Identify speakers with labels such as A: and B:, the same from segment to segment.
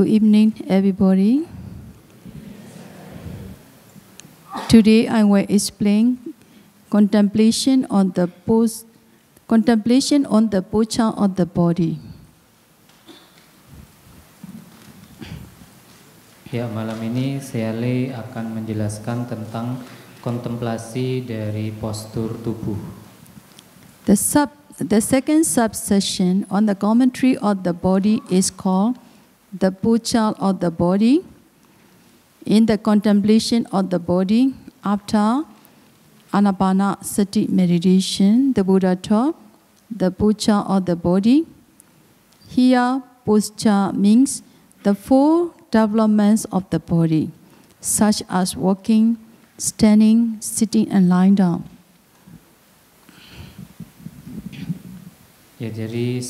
A: Good evening, everybody. Today I will explain contemplation on the pocha of the body.
B: Ya, malam ini Seale akan menjelaskan tentang kontemplasi dari postur tubuh.
A: The second subsection on the commentary of the body is called the pocha of the body. In the contemplation of the body, after Anapanasati meditation, the Buddha taught the pocha of the body. Here, pocha means the four developments of the body, such as walking, standing, sitting, and lying down.
B: Ya, jadi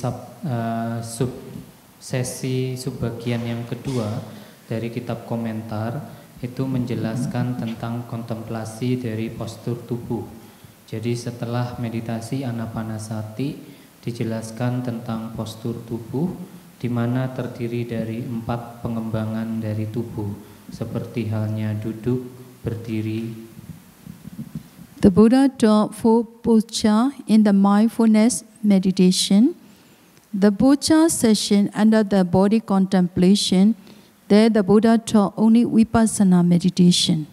B: subbagian yang kedua dari kitab komentar itu menjelaskan tentang kontemplasi dari postur tubuh. Jadi setelah meditasi Anapanasati dijelaskan tentang postur tubuh, di mana terdiri dari 4 pengembangan dari tubuh, seperti halnya duduk, berdiri.
A: The Buddha taught 4 pocha in the mindfulness meditation. The pocha session under the body contemplation, there the Buddha taught only vipassana meditation.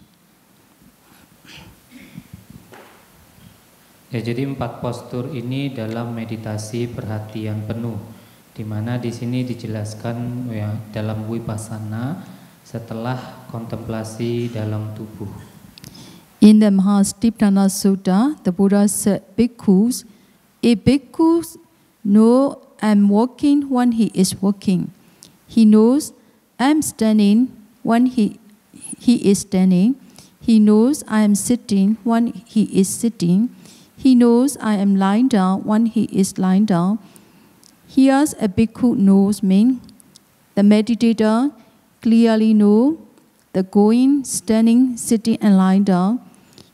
B: Ya, jadi 4 postur ini dalam meditasi perhatian penuh, di mana di sini dijelaskan ya dalam vipassana setelah kontemplasi dalam tubuh.
A: In the Mahastipatthana Sutta, the Buddha said, "Bhikkhus, a bhikkhu knows I'm walking when he is walking. He knows I'm standing when he is standing. He knows I am sitting when he is sitting. He knows I am lying down when he is lying down." Here's a bhikkhu knows mean the meditator clearly know the going, standing, sitting, and lying down.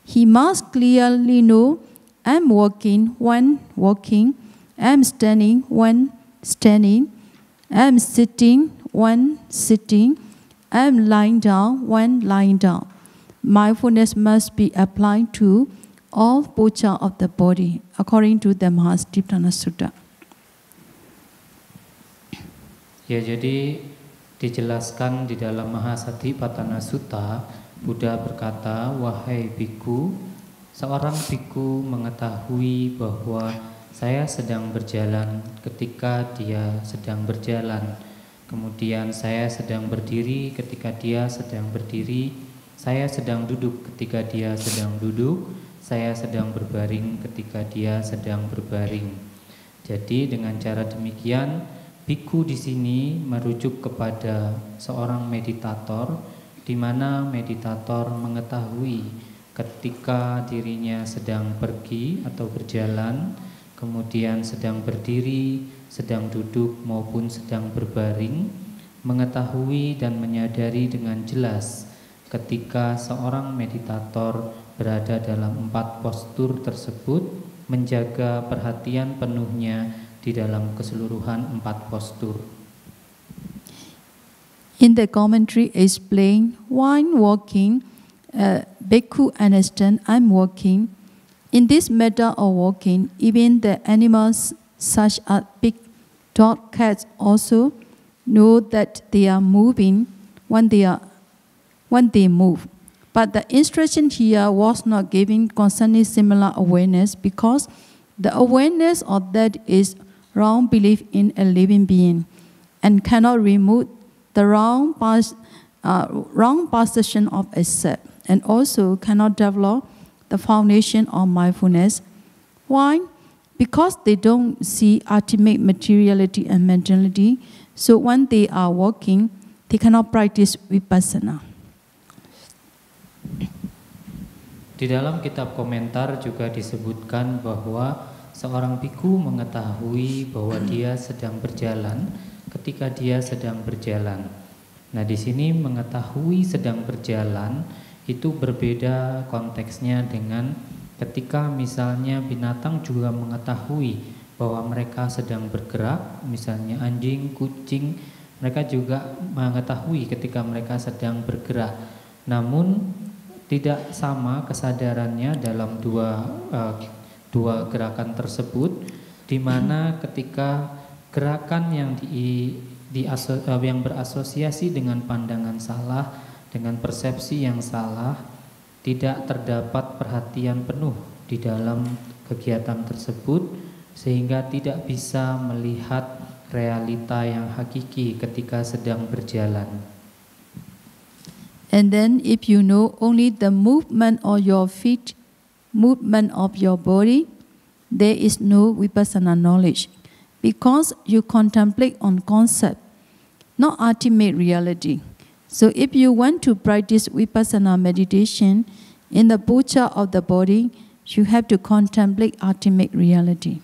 A: He must clearly know I'm walking when walking, I'm standing when standing, I'm sitting when sitting, I'm lying down when lying down. Mindfulness must be applied to all pocha of the body, according to the Mahastipatthana Sutta.
B: Ya, jadi dijelaskan di dalam Mahasatipatthana Sutta, Buddha berkata, "Wahai bhikkhu, seorang bhikkhu mengetahui bahwa saya sedang berjalan ketika dia sedang berjalan. Kemudian saya sedang berdiri ketika dia sedang berdiri. Saya sedang duduk ketika dia sedang duduk. Saya sedang berbaring ketika dia sedang berbaring." Jadi dengan cara demikian, bhikkhu di sini merujuk kepada seorang meditator, di mana meditator mengetahui ketika dirinya sedang pergi atau berjalan, kemudian sedang berdiri, sedang duduk maupun sedang berbaring, mengetahui dan menyadari dengan jelas ketika seorang meditator berada dalam 4 postur tersebut, menjaga perhatian penuhnya di dalam keseluruhan 4 postur.
A: In the commentary explained, while walking, bhikkhu understand I'm walking. In this matter of walking, even the animals such as big dog, cats also know that they are moving when they move. But the instruction here was not given concerning similar awareness, because the awareness of that is wrong belief in a living being and cannot remove the wrong perception of a self, and also cannot develop the foundation of mindfulness. Why? Because they don't see ultimate materiality and mentality, so when they are walking, they cannot practice vipassana.
B: Di dalam kitab komentar juga disebutkan bahwa seorang bhikkhu mengetahui bahwa dia sedang berjalan ketika dia sedang berjalan. Nah, di sini mengetahui sedang berjalan itu berbeda konteksnya dengan ketika misalnya binatang juga mengetahui bahwa mereka sedang bergerak, misalnya anjing, kucing Mereka juga mengetahui ketika mereka sedang bergerak. Namun tidak sama kesadarannya dalam dua gerakan tersebut, di mana ketika gerakan yang berasosiasi dengan pandangan salah, dengan persepsi yang salah, tidak terdapat perhatian penuh di dalam kegiatan tersebut, sehingga tidak bisa melihat realita yang hakiki ketika sedang berjalan.
A: And then if you know only the movement of your feet, movement of your body, there is no vipassana knowledge, because you contemplate on concept, not ultimate reality. So if you want to practice vipassana meditation in the posture of the body, you have to contemplate ultimate reality.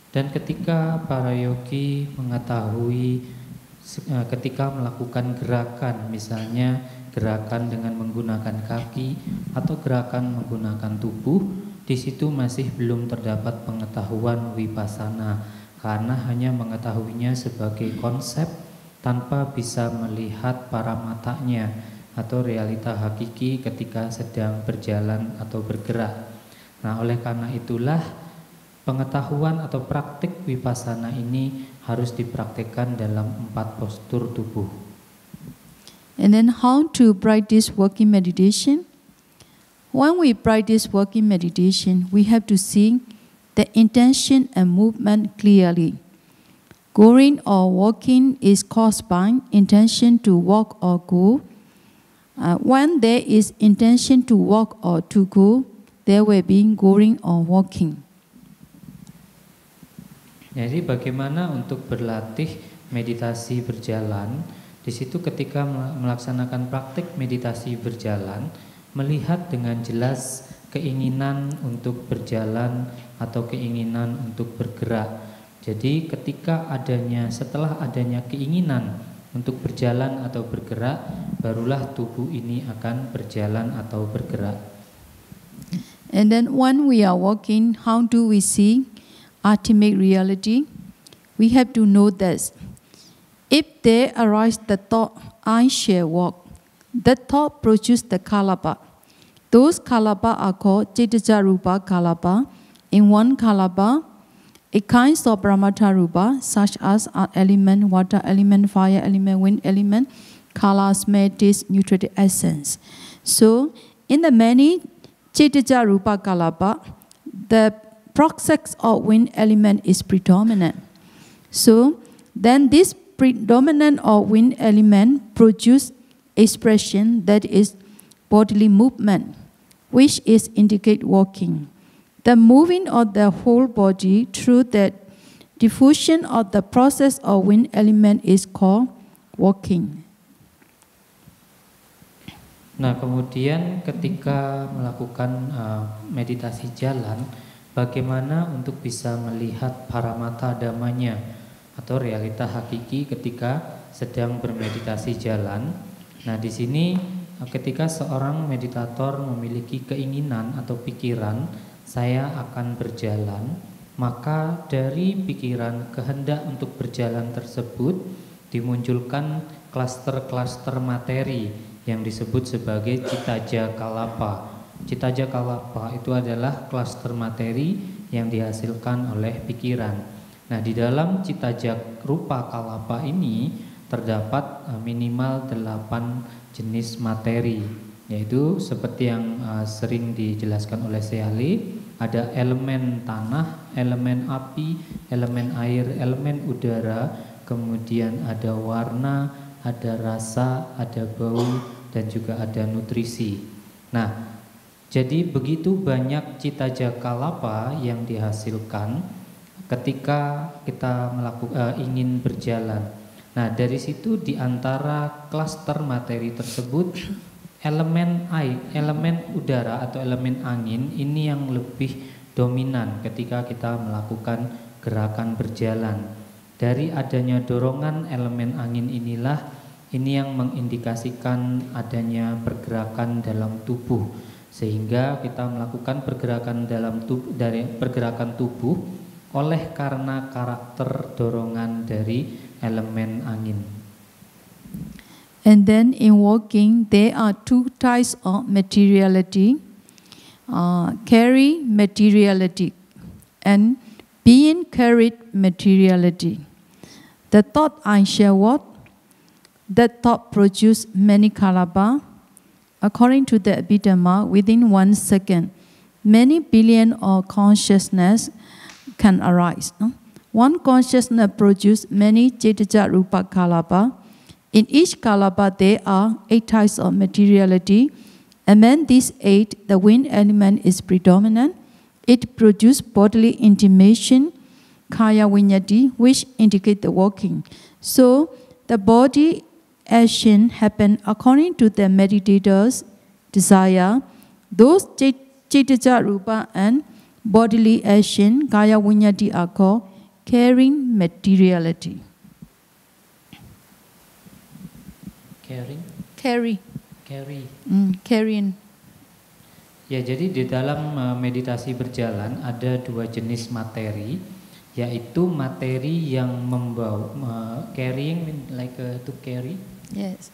B: Dan ketika para yogi mengetahui ketika melakukan gerakan, misalnya gerakan dengan menggunakan kaki atau gerakan menggunakan tubuh, di situ masih belum terdapat pengetahuan vipassana, karena hanya mengetahuinya sebagai konsep tanpa bisa melihat para matanya atau realita hakiki ketika sedang berjalan atau bergerak. Nah, oleh karena itulah pengetahuan atau praktik vipassana ini harus dipraktikkan dalam 4 postur tubuh.
A: And then how to practice walking meditation? When we practice walking meditation, we have to see the intention and movement clearly. Going or walking is caused by intention to walk or go. When there is intention to walk or to go, there will be going or walking.
B: Jadi bagaimana untuk berlatih meditasi berjalan? Di situ ketika melaksanakan praktik meditasi berjalan, melihat dengan jelas keinginan untuk berjalan atau keinginan untuk bergerak. Jadi setelah adanya keinginan untuk berjalan atau bergerak, barulah tubuh ini akan berjalan atau bergerak.
A: And then when we are walking, how do we see ultimate reality? We have to know this. If there arise the thought, I shall walk, that thought produces the kalapa. Those kalapa are called Cetaja Rupa kalapa. In one kalapa, a kind of Brahmata Rupa, such as earth element, water element, fire element, wind element, kala, smell, taste, nutritive essence. So, in the many Cetaja Rupa kalapa, the process of wind element is predominant. So, then this predominant of wind element produce expression that is bodily movement, which is indicate walking. The moving of the whole body through the diffusion of the process of wind element is called walking.
B: Nah, kemudian ketika melakukan meditasi jalan, bagaimana untuk bisa melihat paramata dhammanya atau realita hakiki ketika sedang bermeditasi jalan? Nah, di sini ketika seorang meditator memiliki keinginan atau pikiran, saya akan berjalan, maka dari pikiran kehendak untuk berjalan tersebut dimunculkan klaster-klaster materi yang disebut sebagai citaja kalapa. Citaja kalapa itu adalah klaster materi yang dihasilkan oleh pikiran. Nah, di dalam citaja rupa kalapa ini terdapat minimal 8 jenis materi, yaitu seperti yang sering dijelaskan oleh Seali, ada elemen tanah, elemen api, elemen air, elemen udara, kemudian ada warna, ada rasa, ada bau, dan juga ada nutrisi. Nah, jadi begitu banyak citaja kalapa yang dihasilkan ketika kita ingin berjalan. Nah, dari situ di antara klaster materi tersebut, elemen air, elemen udara atau elemen angin ini yang lebih dominan ketika kita melakukan gerakan berjalan. Dari adanya dorongan elemen angin inilah ini yang mengindikasikan adanya pergerakan dalam tubuh, sehingga kita melakukan pergerakan dalam tubuh, dari pergerakan tubuh oleh karena karakter dorongan dari elemen angin.
A: And then in walking, there are two types of materiality. Carry materiality and being carried materiality. The thought I shall walk, that thought produce many kalapa. According to the Abhidhamma, within 1 second, many billion of consciousness can arise. One consciousness produce many cetaja rupa kalapa. In each kalapa, there are 8 types of materiality. Among these 8, the wind element is predominant. It produces bodily intimation, kaya vinyati, which indicate the walking. So, the body action happen according to the meditator's desire. Those cetaja rupa and bodily action, kaya vinyati, are called carrying materiality. Carrying.
B: Ya, jadi di dalam meditasi berjalan ada 2 jenis materi, yaitu materi yang membawa, carrying like to carry.
A: Yes.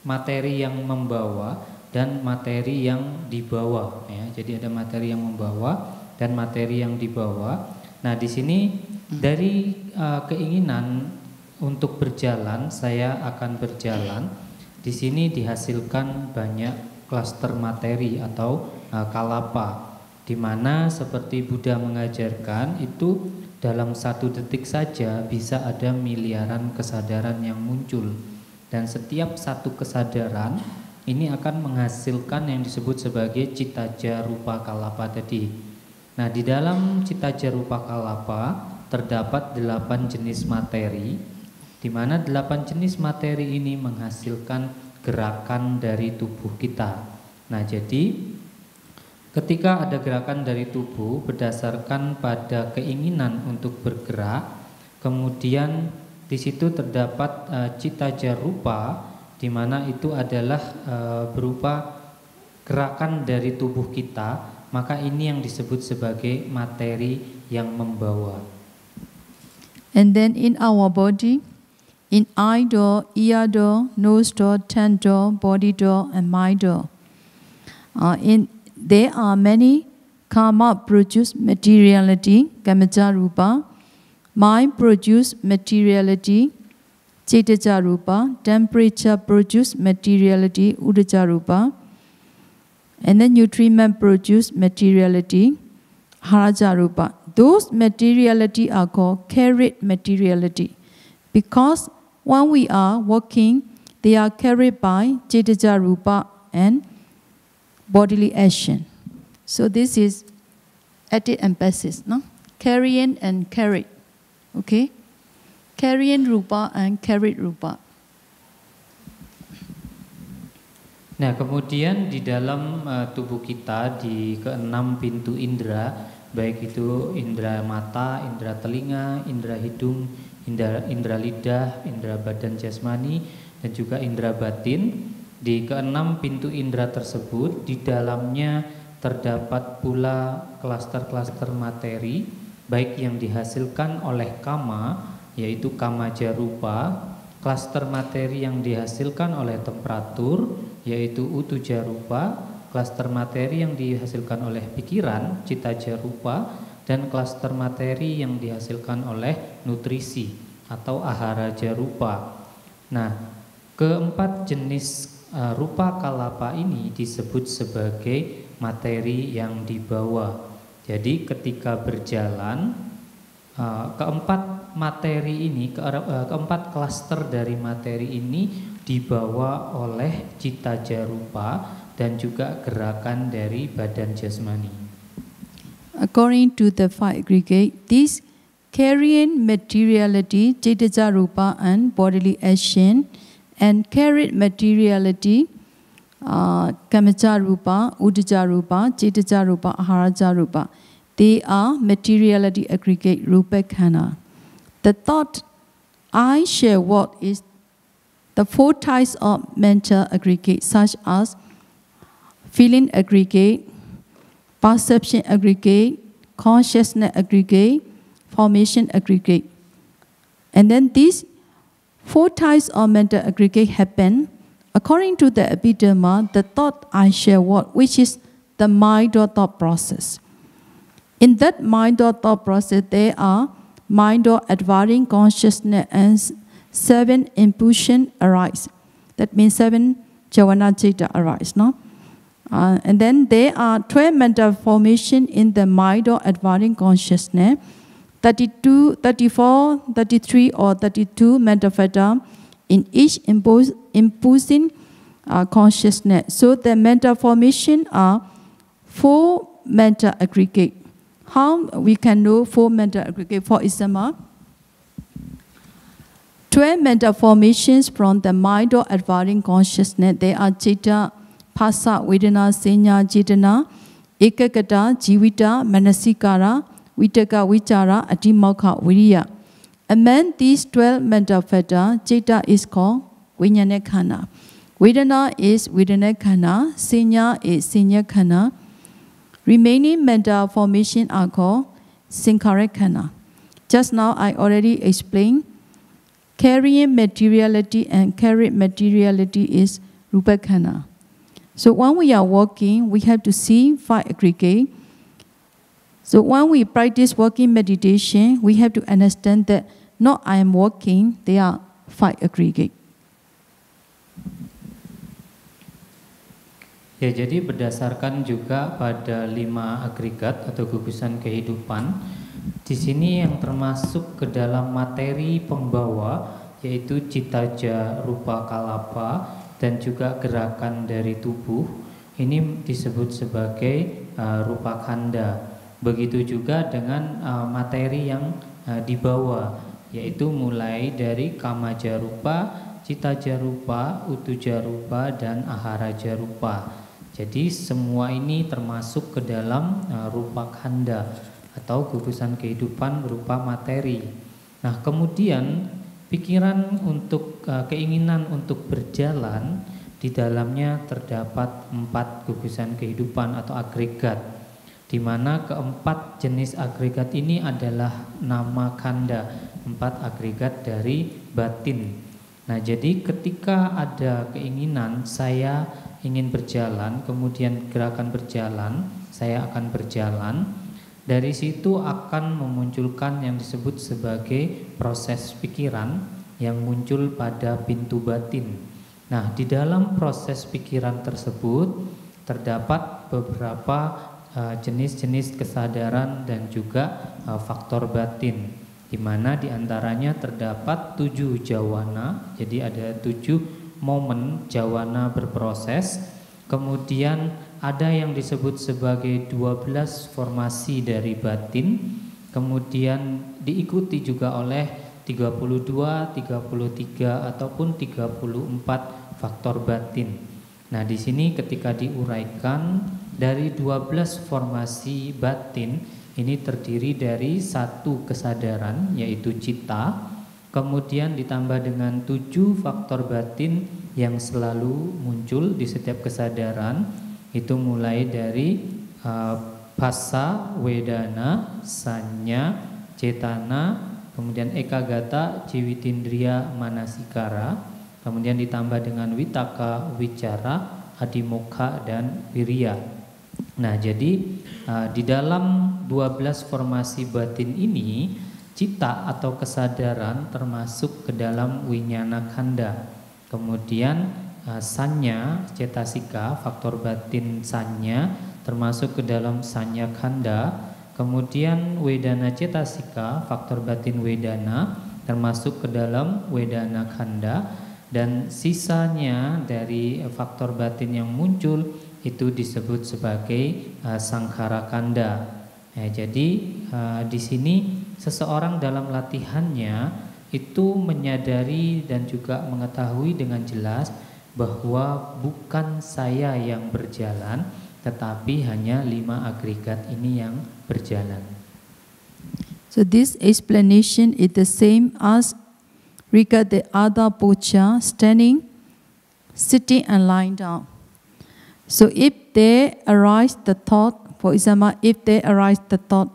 B: Materi yang membawa dan materi yang dibawa. Ya, jadi ada materi yang membawa dan materi yang dibawa. Nah, di sini dari keinginan untuk berjalan, saya akan berjalan. Di sini dihasilkan banyak klaster materi atau kalapa, di mana seperti Buddha mengajarkan itu dalam 1 detik saja bisa ada miliaran kesadaran yang muncul, dan setiap satu kesadaran ini akan menghasilkan yang disebut sebagai citaja rupa kalapa tadi. Nah, di dalam citaja rupa kalapa terdapat 8 jenis materi, di mana 8 jenis materi ini menghasilkan gerakan dari tubuh kita. Nah, jadi ketika ada gerakan dari tubuh berdasarkan pada keinginan untuk bergerak, kemudian di situ terdapat citaja rupa, di mana itu adalah berupa gerakan dari tubuh kita, maka ini yang disebut sebagai materi yang membawa.
A: And then in our body, in eye door, ear door, nose door, tongue door, body door, and mind door. There are many karma produce materiality, kamaja rupa. Mind produce materiality, cetaja rupa. Temperature produce materiality, udaja rupa. And then nutriment produce materiality, haraja rupa. Those materiality are called carried materiality, because when we are walking, they are carried by cetaja rupa and bodily action. So this is active emphasis, no? Carrying and carried. Okay? Carrying rupa and carried rupa.
B: Nah, kemudian di dalam tubuh kita, di ke-6 pintu indera, baik itu indera mata, indera telinga, indera hidung, indera lidah, indera badan jasmani, dan juga indera batin. Di ke-6 pintu indera tersebut, di dalamnya terdapat pula klaster-klaster materi, baik yang dihasilkan oleh kama, yaitu kamaja rupa, klaster materi yang dihasilkan oleh temperatur, yaitu utuja rupa, klaster materi yang dihasilkan oleh pikiran, citaja rupa, dan klaster materi yang dihasilkan oleh nutrisi atau aharaja rupa. Nah, ke-4 jenis rupa kalapa ini disebut sebagai materi yang dibawa. Jadi ketika berjalan, ke-4 materi ini, ke-4 klaster dari materi ini dibawa oleh citaja rupa dan juga gerakan dari badan jasmani.
A: According to the 5 aggregate, these carrying materiality, cetaja rupa and bodily action, and carried materiality, kamaja rupa, udaja rupa, cetaja rupa, aharaja rupa, they are materiality aggregate rupa khana. The thought I shall walk is the 4 types of mental aggregate, such as feeling aggregate, perception aggregate, consciousness aggregate, formation aggregate. And then these 4 types of mental aggregate happen according to the Abhidhamma, the thought I shall what, which is the mind or thought process. In that mind or thought process, there are mind or advaring consciousness and 7 impulsion arise. That means 7 Javana Citta arise, no? And then there are 12 mental formation in the mind or advaring consciousness, 32, 34, 33 or 32 mental factor in each impulsing consciousness. So the mental formation are 4 mental aggregate. How we can know 4 mental aggregate? For example, 12 mental formations from the mind or advaring consciousness. They are Citta, Phassa, Vedana, Sanya, Cetana, Ekagata, Jivita, Manasikara, Vitaka, Vichara, Atimokha, Viriya. Among these 12 mental factors, Citta is called Vijnana Khana. Vedana is Vedana Khana. Sanya is Sanya Khana. Remaining mental formation are called Sankhara Khana. Just now I already explained carrying materiality and carried materiality is Rupa Khana. So when we are walking, we have to see 5 aggregate. So when we practice walking meditation, we have to understand that not I am walking, they are 5 aggregate.
B: Ya, jadi berdasarkan juga pada 5 agregat atau gugusan kehidupan, di sini yang termasuk ke dalam materi pembawa yaitu citaja, rupa kalapa, dan juga gerakan dari tubuh. Ini disebut sebagai rupa kanda. Begitu juga dengan materi yang dibawa, yaitu mulai dari kamaja rupa, citaja rupa, utuja rupa, dan aharaja rupa. Jadi semua ini termasuk ke dalam rupa kanda atau gugusan kehidupan berupa materi. Nah, kemudian pikiran untuk keinginan untuk berjalan, di dalamnya terdapat 4 gugusan kehidupan atau agregat, di mana keempat jenis agregat ini adalah nama kanda, 4 agregat dari batin. Nah, jadi ketika ada keinginan saya ingin berjalan, kemudian gerakan berjalan, saya akan berjalan, dari situ akan memunculkan yang disebut sebagai proses pikiran yang muncul pada pintu batin. Nah, di dalam proses pikiran tersebut terdapat beberapa jenis-jenis kesadaran dan juga faktor batin, di mana diantaranya terdapat 7 jawana. Jadi ada 7 momen jawana berproses. Kemudian ada yang disebut sebagai 12 formasi dari batin. Kemudian diikuti juga oleh 32, 33 ataupun 34 faktor batin. Nah, di sini ketika diuraikan dari 12 formasi batin ini terdiri dari 1 kesadaran yaitu citta. Kemudian ditambah dengan 7 faktor batin yang selalu muncul di setiap kesadaran. Itu mulai dari Phassa, Vedana, Sanya, Cetana, kemudian Ekagata, Ciwitindriya, Manasikara. Kemudian ditambah dengan Vitaka, Vicara, Adimokha, dan Viriya. Nah, jadi di dalam 12 formasi batin ini, cita atau kesadaran termasuk ke dalam winyana khanda. Kemudian sanya, cetasika, faktor batin sanya termasuk ke dalam sanya khanda. Kemudian wedana cetasika, faktor batin wedana termasuk ke dalam wedana khanda. Dan sisanya dari faktor batin yang muncul itu disebut sebagai sankhara khanda. Jadi di sini seseorang dalam latihannya itu menyadari dan juga mengetahui dengan jelas bahwa bukan saya yang berjalan, tetapi hanya 5 agregat ini yang berjalan.
A: So this explanation is the same as regard the other pocha, standing, sitting, and lying down. So if there arise the thought, for example, if there arise the thought,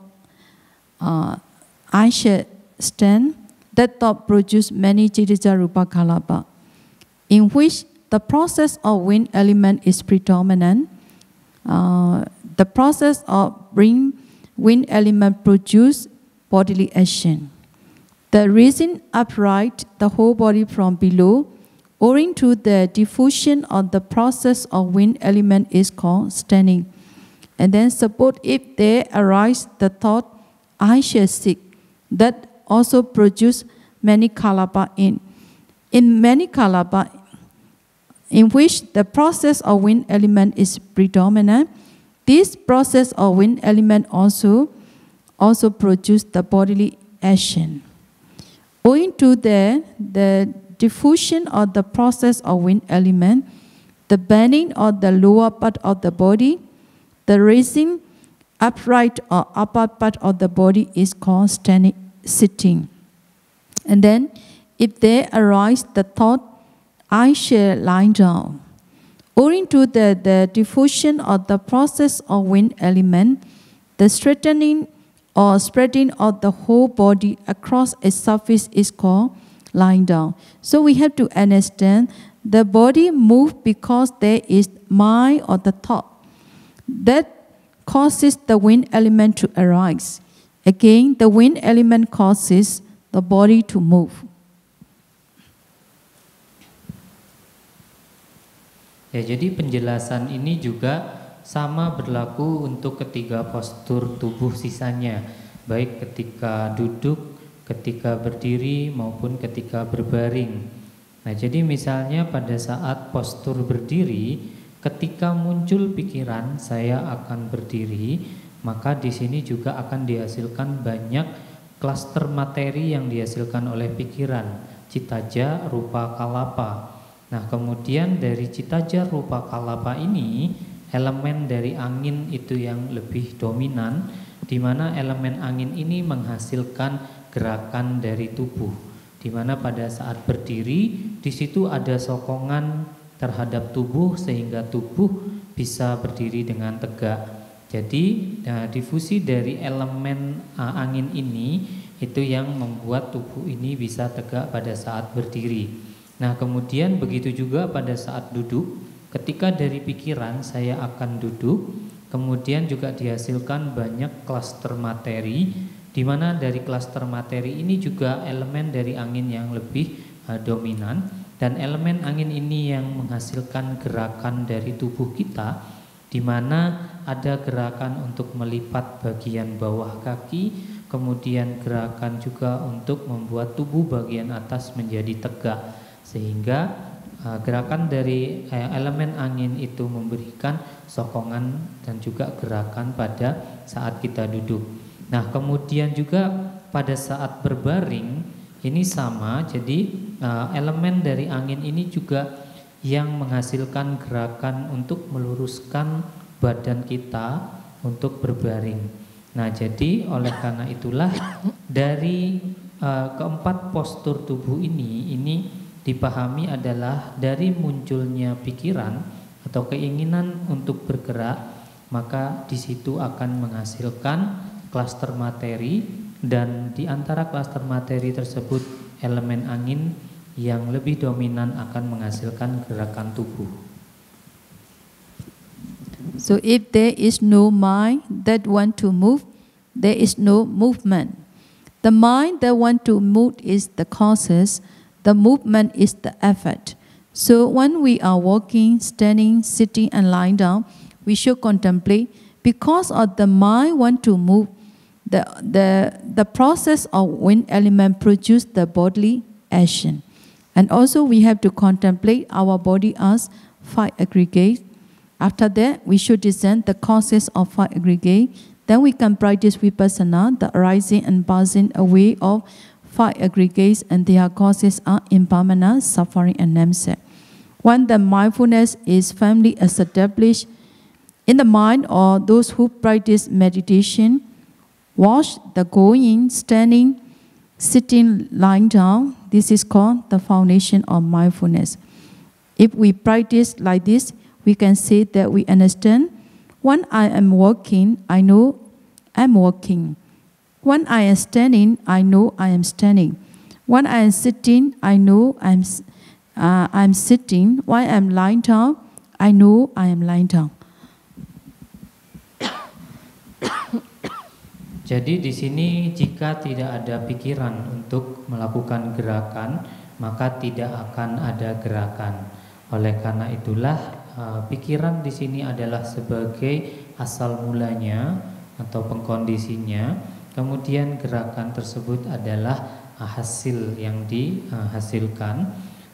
A: I shall stand, that thought produces many Citija Rupa Kalapa, in which the process of wind element is predominant. The process of wind element produce bodily action. The raising upright the whole body from below, owing to the diffusion of the process of wind element, is called standing. And then suppose if there arise the thought, I shall seek, that also produce many kalapa in many kalapa, in which the process of wind element is predominant. This process of wind element also produce the bodily action. Owing to the diffusion of the process of wind element, the bending of the lower part of the body, the raising upright or upper part of the body is called standing, sitting. And then if there arise the thought, I shall lie down. Owing to the diffusion of the process of wind element, the straightening or spreading of the whole body across a surface is called lying down. So we have to understand the body moves because there is mind or the thought that causes the wind element to arise. Again, the wind element causes the body to move.
B: Ya, jadi penjelasan ini juga sama berlaku untuk ketiga postur tubuh sisanya, baik ketika duduk, ketika berdiri, maupun ketika berbaring. Nah, jadi misalnya pada saat postur berdiri, ketika muncul pikiran saya akan berdiri, maka di sini juga akan dihasilkan banyak klaster materi yang dihasilkan oleh pikiran, citaja, rupa, kalapa. Nah, kemudian dari citaja, rupa, kalapa ini, elemen dari angin itu yang lebih dominan, di mana elemen angin ini menghasilkan gerakan dari tubuh, di mana pada saat berdiri di situ ada sokongan terhadap tubuh sehingga tubuh bisa berdiri dengan tegak. Jadi difusi dari elemen angin ini itu yang membuat tubuh ini bisa tegak pada saat berdiri. Nah, kemudian begitu juga pada saat duduk, ketika dari pikiran saya akan duduk, kemudian juga dihasilkan banyak klaster materi, di mana dari klaster materi ini juga elemen dari angin yang lebih dominan, dan elemen angin ini yang menghasilkan gerakan dari tubuh kita, di mana ada gerakan untuk melipat bagian bawah kaki, kemudian gerakan juga untuk membuat tubuh bagian atas menjadi tegak, sehingga gerakan dari elemen angin itu memberikan sokongan dan juga gerakan pada saat kita duduk. Nah, kemudian juga pada saat berbaring ini sama, jadi elemen dari angin ini juga yang menghasilkan gerakan untuk meluruskan badan kita untuk berbaring. Nah, jadi oleh karena itulah dari keempat postur tubuh ini dipahami adalah dari munculnya pikiran atau keinginan untuk bergerak, maka di situ akan menghasilkan klaster materi, dan di antara klaster materi tersebut elemen angin yang lebih dominan akan menghasilkan gerakan tubuh.
A: So if there is no mind that want to move, there is no movement. The mind that want to move is the causes. The movement is the effort. So when we are walking, standing, sitting, and lying down, we should contemplate. Because of the mind want to move, the process of wind element produce the bodily action. And also we have to contemplate our body as 5 aggregates. After that, we should discern the causes of 5 aggregates. Then we can practice vipassana, the arising and passing away of 5 aggregates, and their causes are impermanence, suffering, and namesake. When the mindfulness is firmly established in the mind, or those who practice meditation, watch the going, standing, sitting, lying down. This is called the foundation of mindfulness. If we practice like this, we can say that we understand when I am walking, I know I'm walking. When I am standing, I know I am standing. When I am sitting, I know I'm sitting. When I am lying down, I know I am lying down.
B: Jadi di sini jika tidak ada pikiran untuk melakukan gerakan, maka tidak akan ada gerakan. Oleh karena itulah pikiran di sini adalah sebagai asal mulanya atau pengkondisinya. Kemudian gerakan tersebut adalah hasil yang dihasilkan.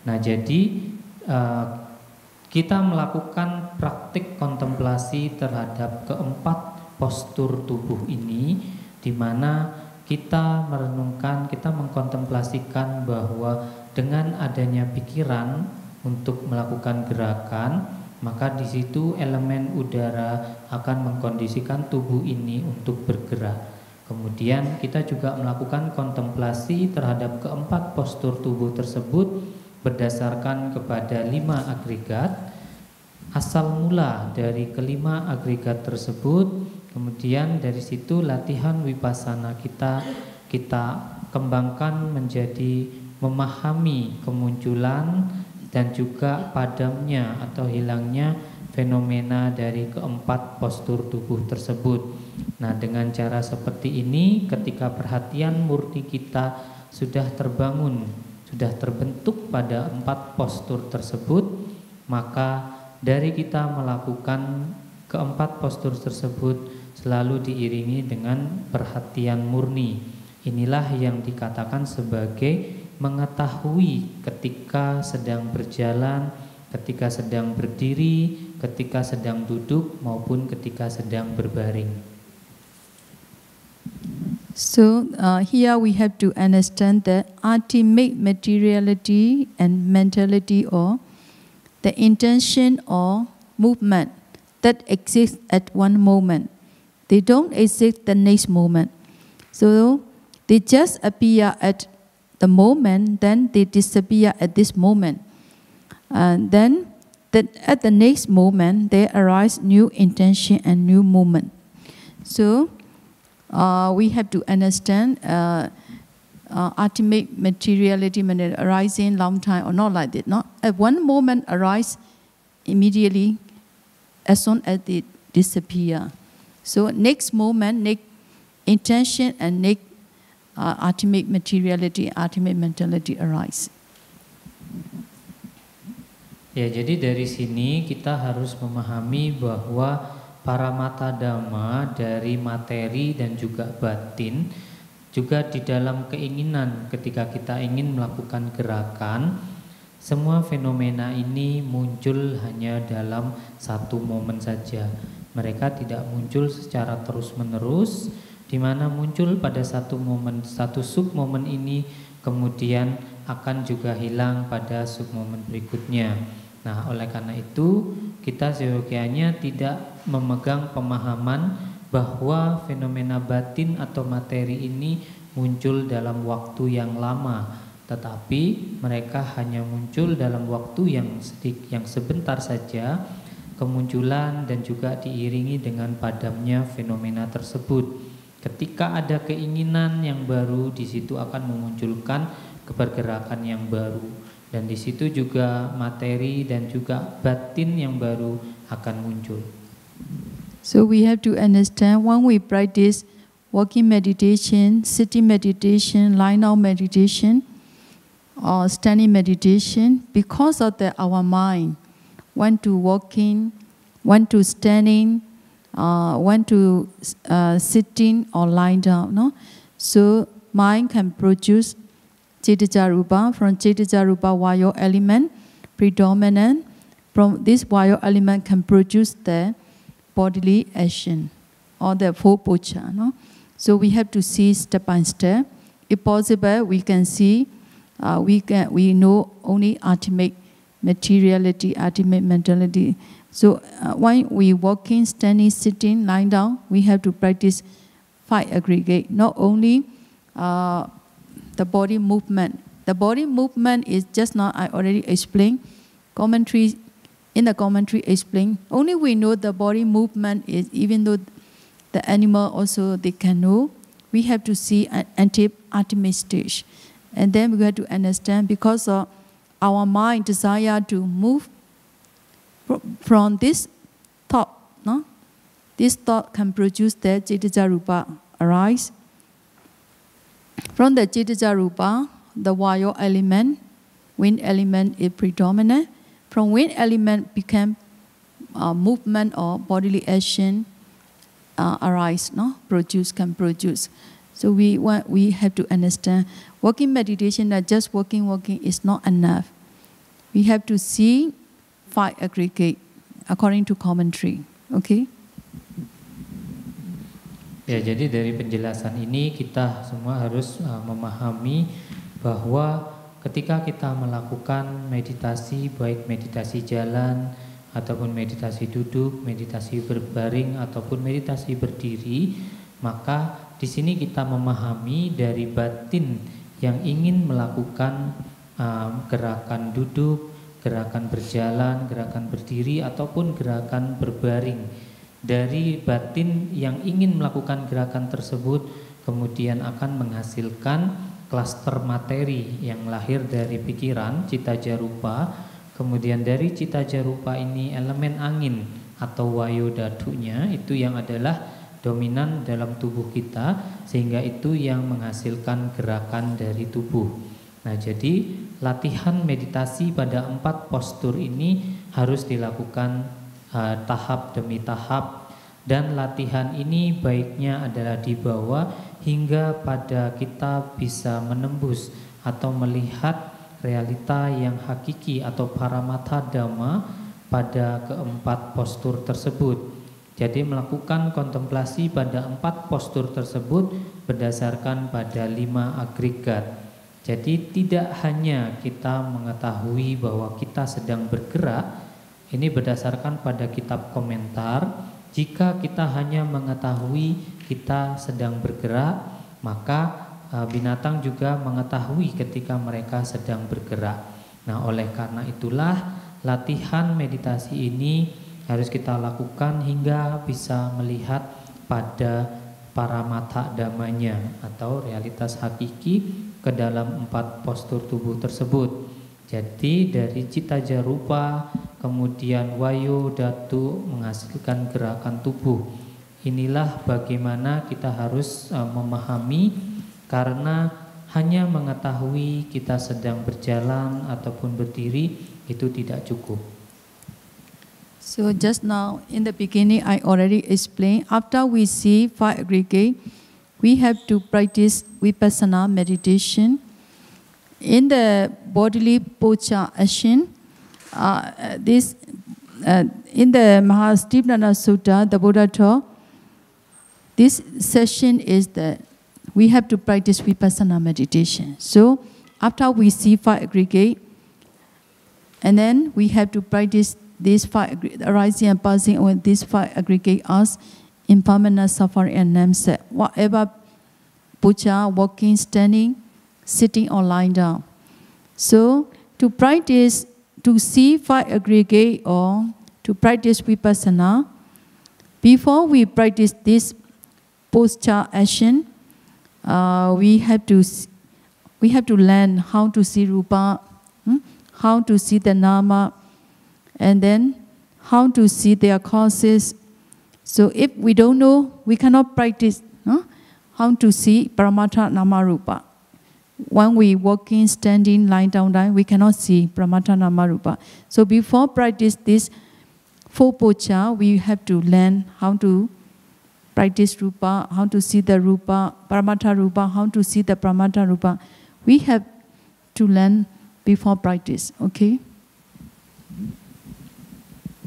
B: Nah, jadi kita melakukan praktik kontemplasi terhadap keempat postur tubuh ini, di mana kita merenungkan, kita mengkontemplasikan bahwa dengan adanya pikiran untuk melakukan gerakan, maka di situ elemen udara akan mengkondisikan tubuh ini untuk bergerak. Kemudian kita juga melakukan kontemplasi terhadap keempat postur tubuh tersebut berdasarkan kepada 5 agregat. Asal mula dari kelima agregat tersebut, kemudian dari situ latihan vipassana kita kembangkan menjadi memahami kemunculan dan juga padamnya atau hilangnya fenomena dari keempat postur tubuh tersebut. Nah, dengan cara seperti ini, ketika perhatian murni kita sudah terbangun, sudah terbentuk pada 4 postur tersebut, maka dari kita melakukan keempat postur tersebut selalu diiringi dengan perhatian murni. Inilah yang dikatakan sebagai mengetahui ketika sedang berjalan, ketika sedang berdiri, ketika sedang duduk, maupun ketika sedang berbaring.
A: So here we have to understand the ultimate materiality and mentality, or the intention or movement that exists at one moment. They don't exist the next moment. So they just appear at the moment, then they disappear at this moment. And then at the next moment, there arise new intention and new movement. So we have to understand ultimate materiality when it arising long time or not like that. Not at one moment arise immediately as soon as it disappear. So next moment, next intention and next ultimate materiality, ultimate mentality arise.
B: Ya, jadi dari sini kita harus memahami bahwa paramata dhamma dari materi dan juga batin, juga di dalam keinginan ketika kita ingin melakukan gerakan, semua fenomena ini muncul hanya dalam satu momen saja. Mereka tidak muncul secara terus-menerus, di mana muncul pada satu momen, satu sub-momen ini kemudian akan juga hilang pada sub-momen berikutnya. Nah, oleh karena itu kita seyogianya tidak memegang pemahaman bahwa fenomena batin atau materi ini muncul dalam waktu yang lama, tetapi mereka hanya muncul dalam waktu yang sebentar saja, kemunculan dan juga diiringi dengan padamnya fenomena tersebut. Ketika ada keinginan yang baru, di situ akan memunculkan pergerakan yang baru, dan di situ juga materi dan juga batin yang baru akan muncul.
A: So we have to understand when we practice walking meditation, sitting meditation, lying down meditation, or standing meditation, because of our mind want to walking, want to standing, want to sitting or lying down. No? So mind can produce Cetacca-rūpa. From Cetacca-rūpa Vayo element predominant. From this Vayo element can produce the bodily action or the four pocha. No? So we have to see step by step. If possible, we can see, we know only ultimate materiality, ultimate mentality. So when we walking, standing, sitting, lying down, we have to practice 5 aggregate. Not only the body movement. The body movement is just now I already explained. In the commentary explained. Only we know the body movement is, even though the animal also they can know. we have to see an ultimate stage. And then we have to understand, because our mind desire to move from this thought, no? This thought can produce the Cetacca Rupa arise. From the Cetacca Rupa, the Vayu element, wind element is predominant. From wind element become movement or bodily action arise, no? Can produce. So we have to understand, walking meditation, that just walking is not enough. We have to see 5 aggregate according to commentary. Okay?
B: Ya, jadi dari penjelasan ini kita semua harus memahami bahwa ketika kita melakukan meditasi, baik meditasi jalan ataupun meditasi duduk, meditasi berbaring ataupun meditasi berdiri, maka di sini kita memahami dari batin yang ingin melakukan gerakan duduk, gerakan berjalan, gerakan berdiri ataupun gerakan berbaring. Dari batin yang ingin melakukan gerakan tersebut kemudian akan menghasilkan klaster materi yang lahir dari pikiran, cita jarupa. Kemudian dari cita jarupa ini elemen angin atau wayu dhatunya itu yang adalah dominan dalam tubuh kita, sehingga itu yang menghasilkan gerakan dari tubuh. Nah, jadi latihan meditasi pada 4 postur ini harus dilakukan tahap demi tahap, dan latihan ini baiknya adalah dibawa hingga pada kita bisa menembus atau melihat realita yang hakiki atau paramatha dhamma pada keempat postur tersebut. Jadi melakukan kontemplasi pada 4 postur tersebut berdasarkan pada 5 agregat. Jadi tidak hanya kita mengetahui bahwa kita sedang bergerak, ini berdasarkan pada kitab komentar. Jika kita hanya mengetahui kita sedang bergerak, maka binatang juga mengetahui ketika mereka sedang bergerak. Nah, oleh karena itulah latihan meditasi ini harus kita lakukan hingga bisa melihat pada paramatha dhammanya atau realitas hakiki ke dalam 4 postur tubuh tersebut. Jadi dari cita jarupa, kemudian wayu dhatu menghasilkan gerakan tubuh. Inilah bagaimana kita harus memahami, karena hanya mengetahui kita sedang berjalan ataupun berdiri itu tidak cukup.
A: So just now in the beginning I already explained, after we see 5 aggregate, we have to practice vipassana meditation. In the bodily posture action, in the Mahastipatthana Sutta, the Buddha taught, this session is that we have to practice vipassana meditation. So after we see 5 aggregate, and then we have to practice these 5 arising and passing on these 5 aggregate as impermanent, suffering, and namesake. Whatever puja, walking, standing, sitting, or lying down. So to practice, to see 5 aggregate or to practice vipassana, before we practice this posture action, we have to learn how to see rupa, how to see the nama, and then how to see their causes. So if we don't know, we cannot practice how to see Paramatha Nama Rupa. When we walking, standing, lying down, we cannot see Paramatha Nama Rupa. So before practice this 4 pocha, we have to learn how to practice rupa, how to see the rupa, Paramatha Rupa, how to see the Paramatha Rupa. We have to learn before practice, okay?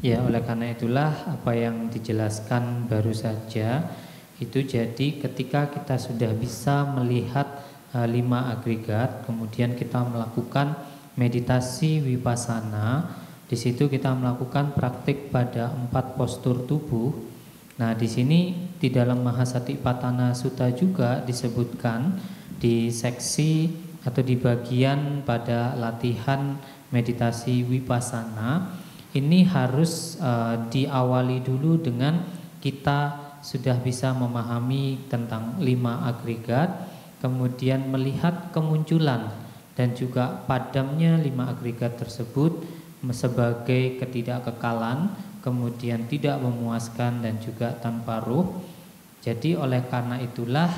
B: Ya, oleh karena itulah apa yang dijelaskan baru saja itu, jadi ketika kita sudah bisa melihat 5 agregat, kemudian kita melakukan meditasi vipassana, di situ kita melakukan praktik pada 4 postur tubuh. Nah, di sini di dalam Mahasatipatthana Sutta juga disebutkan di seksi atau di bagian pada latihan meditasi vipassana, ini harus diawali dulu dengan kita sudah bisa memahami tentang 5 agregat, kemudian melihat kemunculan dan juga padamnya 5 agregat tersebut sebagai ketidakkekalan, kemudian tidak memuaskan dan juga tanpa ruh. Jadi oleh karena itulah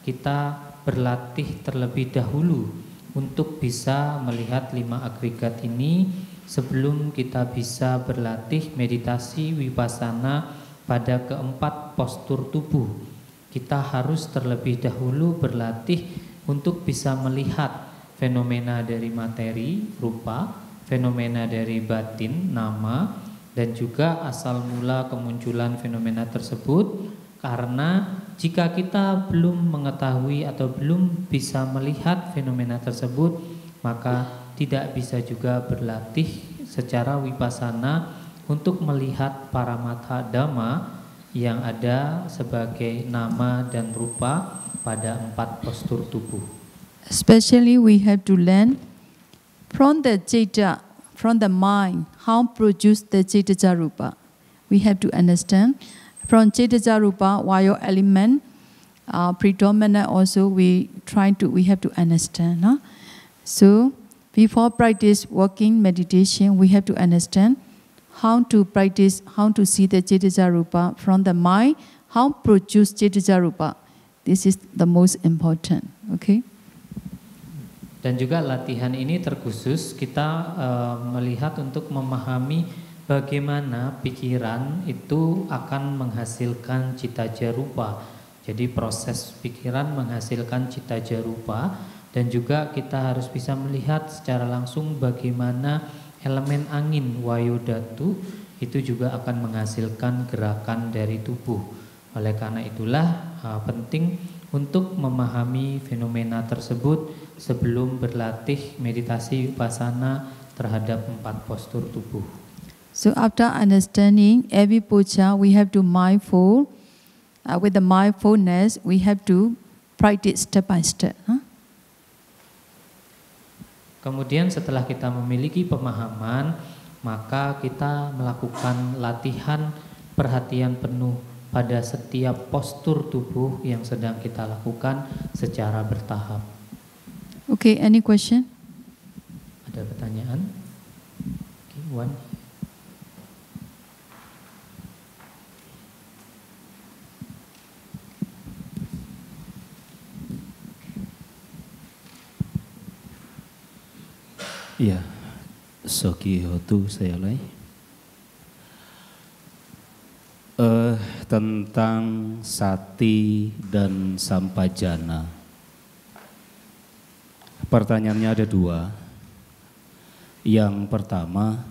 B: kita berlatih terlebih dahulu untuk bisa melihat 5 agregat ini sebelum kita bisa berlatih meditasi vipassana pada keempat postur tubuh. Kita harus terlebih dahulu berlatih untuk bisa melihat fenomena dari materi, rupa, fenomena dari batin, nama, dan juga asal mula kemunculan fenomena tersebut. Karena jika kita belum mengetahui atau belum bisa melihat fenomena tersebut, maka tidak bisa juga berlatih secara vipassana untuk melihat paramatha dhamma yang ada sebagai nama dan rupa pada 4 postur tubuh.
A: Especially we have to learn from the citta, from the mind, how produce the citta rupa. We have to understand from citta rupa, while element predominant also we have to understand. Huh? So before practice walking meditation, we have to understand how to practice, how to see the citta rupa from the mind, how produce citta rupa. This is the most important. Okay.
B: Dan juga latihan ini terkhusus kita melihat untuk memahami bagaimana pikiran itu akan menghasilkan cita jarupa. Jadi proses pikiran menghasilkan cita jarupa, dan juga kita harus bisa melihat secara langsung bagaimana elemen angin wayodhatu itu juga akan menghasilkan gerakan dari tubuh. Oleh karena itulah penting untuk memahami fenomena tersebut sebelum berlatih meditasi vipassana terhadap 4 postur tubuh.
A: So after understanding every puja, we have to mindful. With the mindfulness, we have to practice step by step. Huh?
B: Kemudian setelah kita memiliki pemahaman, maka kita melakukan latihan perhatian penuh pada setiap postur tubuh yang sedang kita lakukan secara bertahap.
A: Okay, any question?
B: Ada pertanyaan? Okay, one.
C: Ya, Soki Hotu saya mulai. Tentang sati dan sampajana. Pertanyaannya ada 2. Yang pertama,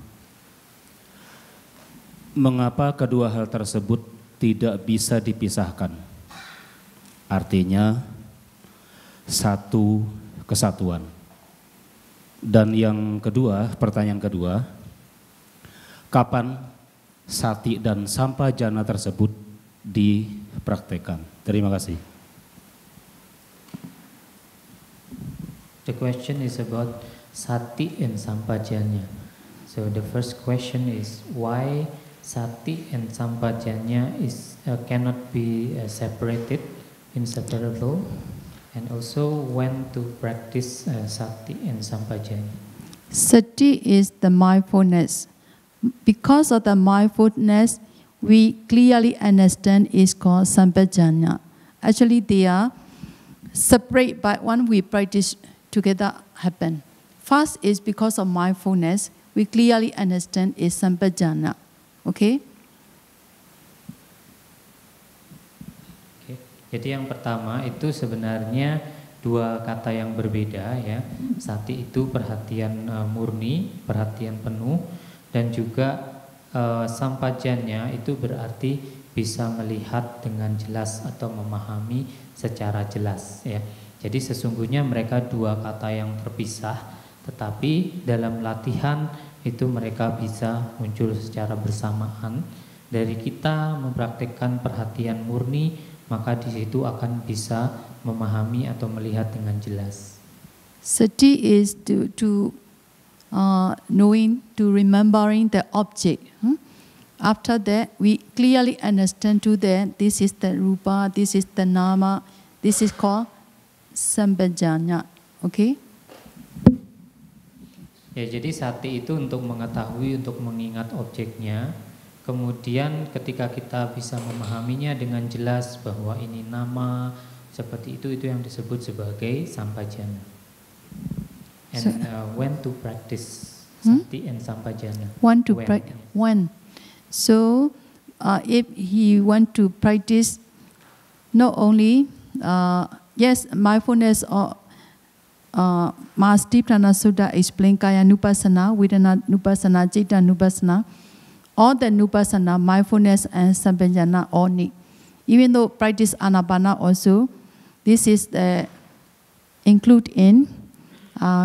C: mengapa kedua hal tersebut tidak bisa dipisahkan? Artinya satu kesatuan. Dan yang kedua, pertanyaan kedua, kapan sati dan sampajana tersebut dipraktekkan? Terima kasih.
B: The question is about sati and sampajanya. So the first question is why sati and sampajanya cannot be separated, inseparable, and also when to practice sati and sampajanya.
A: Sati is the mindfulness. Because of the mindfulness, we clearly understand is called sampajanya. Actually, they are separate, but when we practice together happen. First is because of mindfulness, we clearly understand is sampajana. Okay?
B: Okay. Jadi yang pertama itu sebenarnya 2 kata yang berbeda ya. Sati itu perhatian murni, perhatian penuh, dan juga sampajanya itu berarti bisa melihat dengan jelas atau memahami secara jelas ya. Jadi sesungguhnya mereka 2 kata yang terpisah, tetapi dalam latihan itu mereka bisa muncul secara bersamaan. Dari kita mempraktikkan perhatian murni, maka di situ akan bisa memahami atau melihat dengan jelas.
A: Sati is to knowing, to remembering the object. After that, we clearly understand to that this is the rupa, this is the nama, this is called sampajanya. Okay?
B: Ya, jadi sati itu untuk mengetahui, untuk mengingat objeknya. Kemudian ketika kita bisa memahaminya dengan jelas bahwa ini nama, seperti itu yang disebut sebagai sampajana. And when to practice sati and sampajana?
A: When. So, if he want to practice not only, yes, mindfulness or Mahastipatthana Sutta explain Kaya Nupassana, Vedana Nupassana, Citta Nupassana, all the Nupassana, mindfulness and sampajana all need. Even though practice Anapana also, this is include in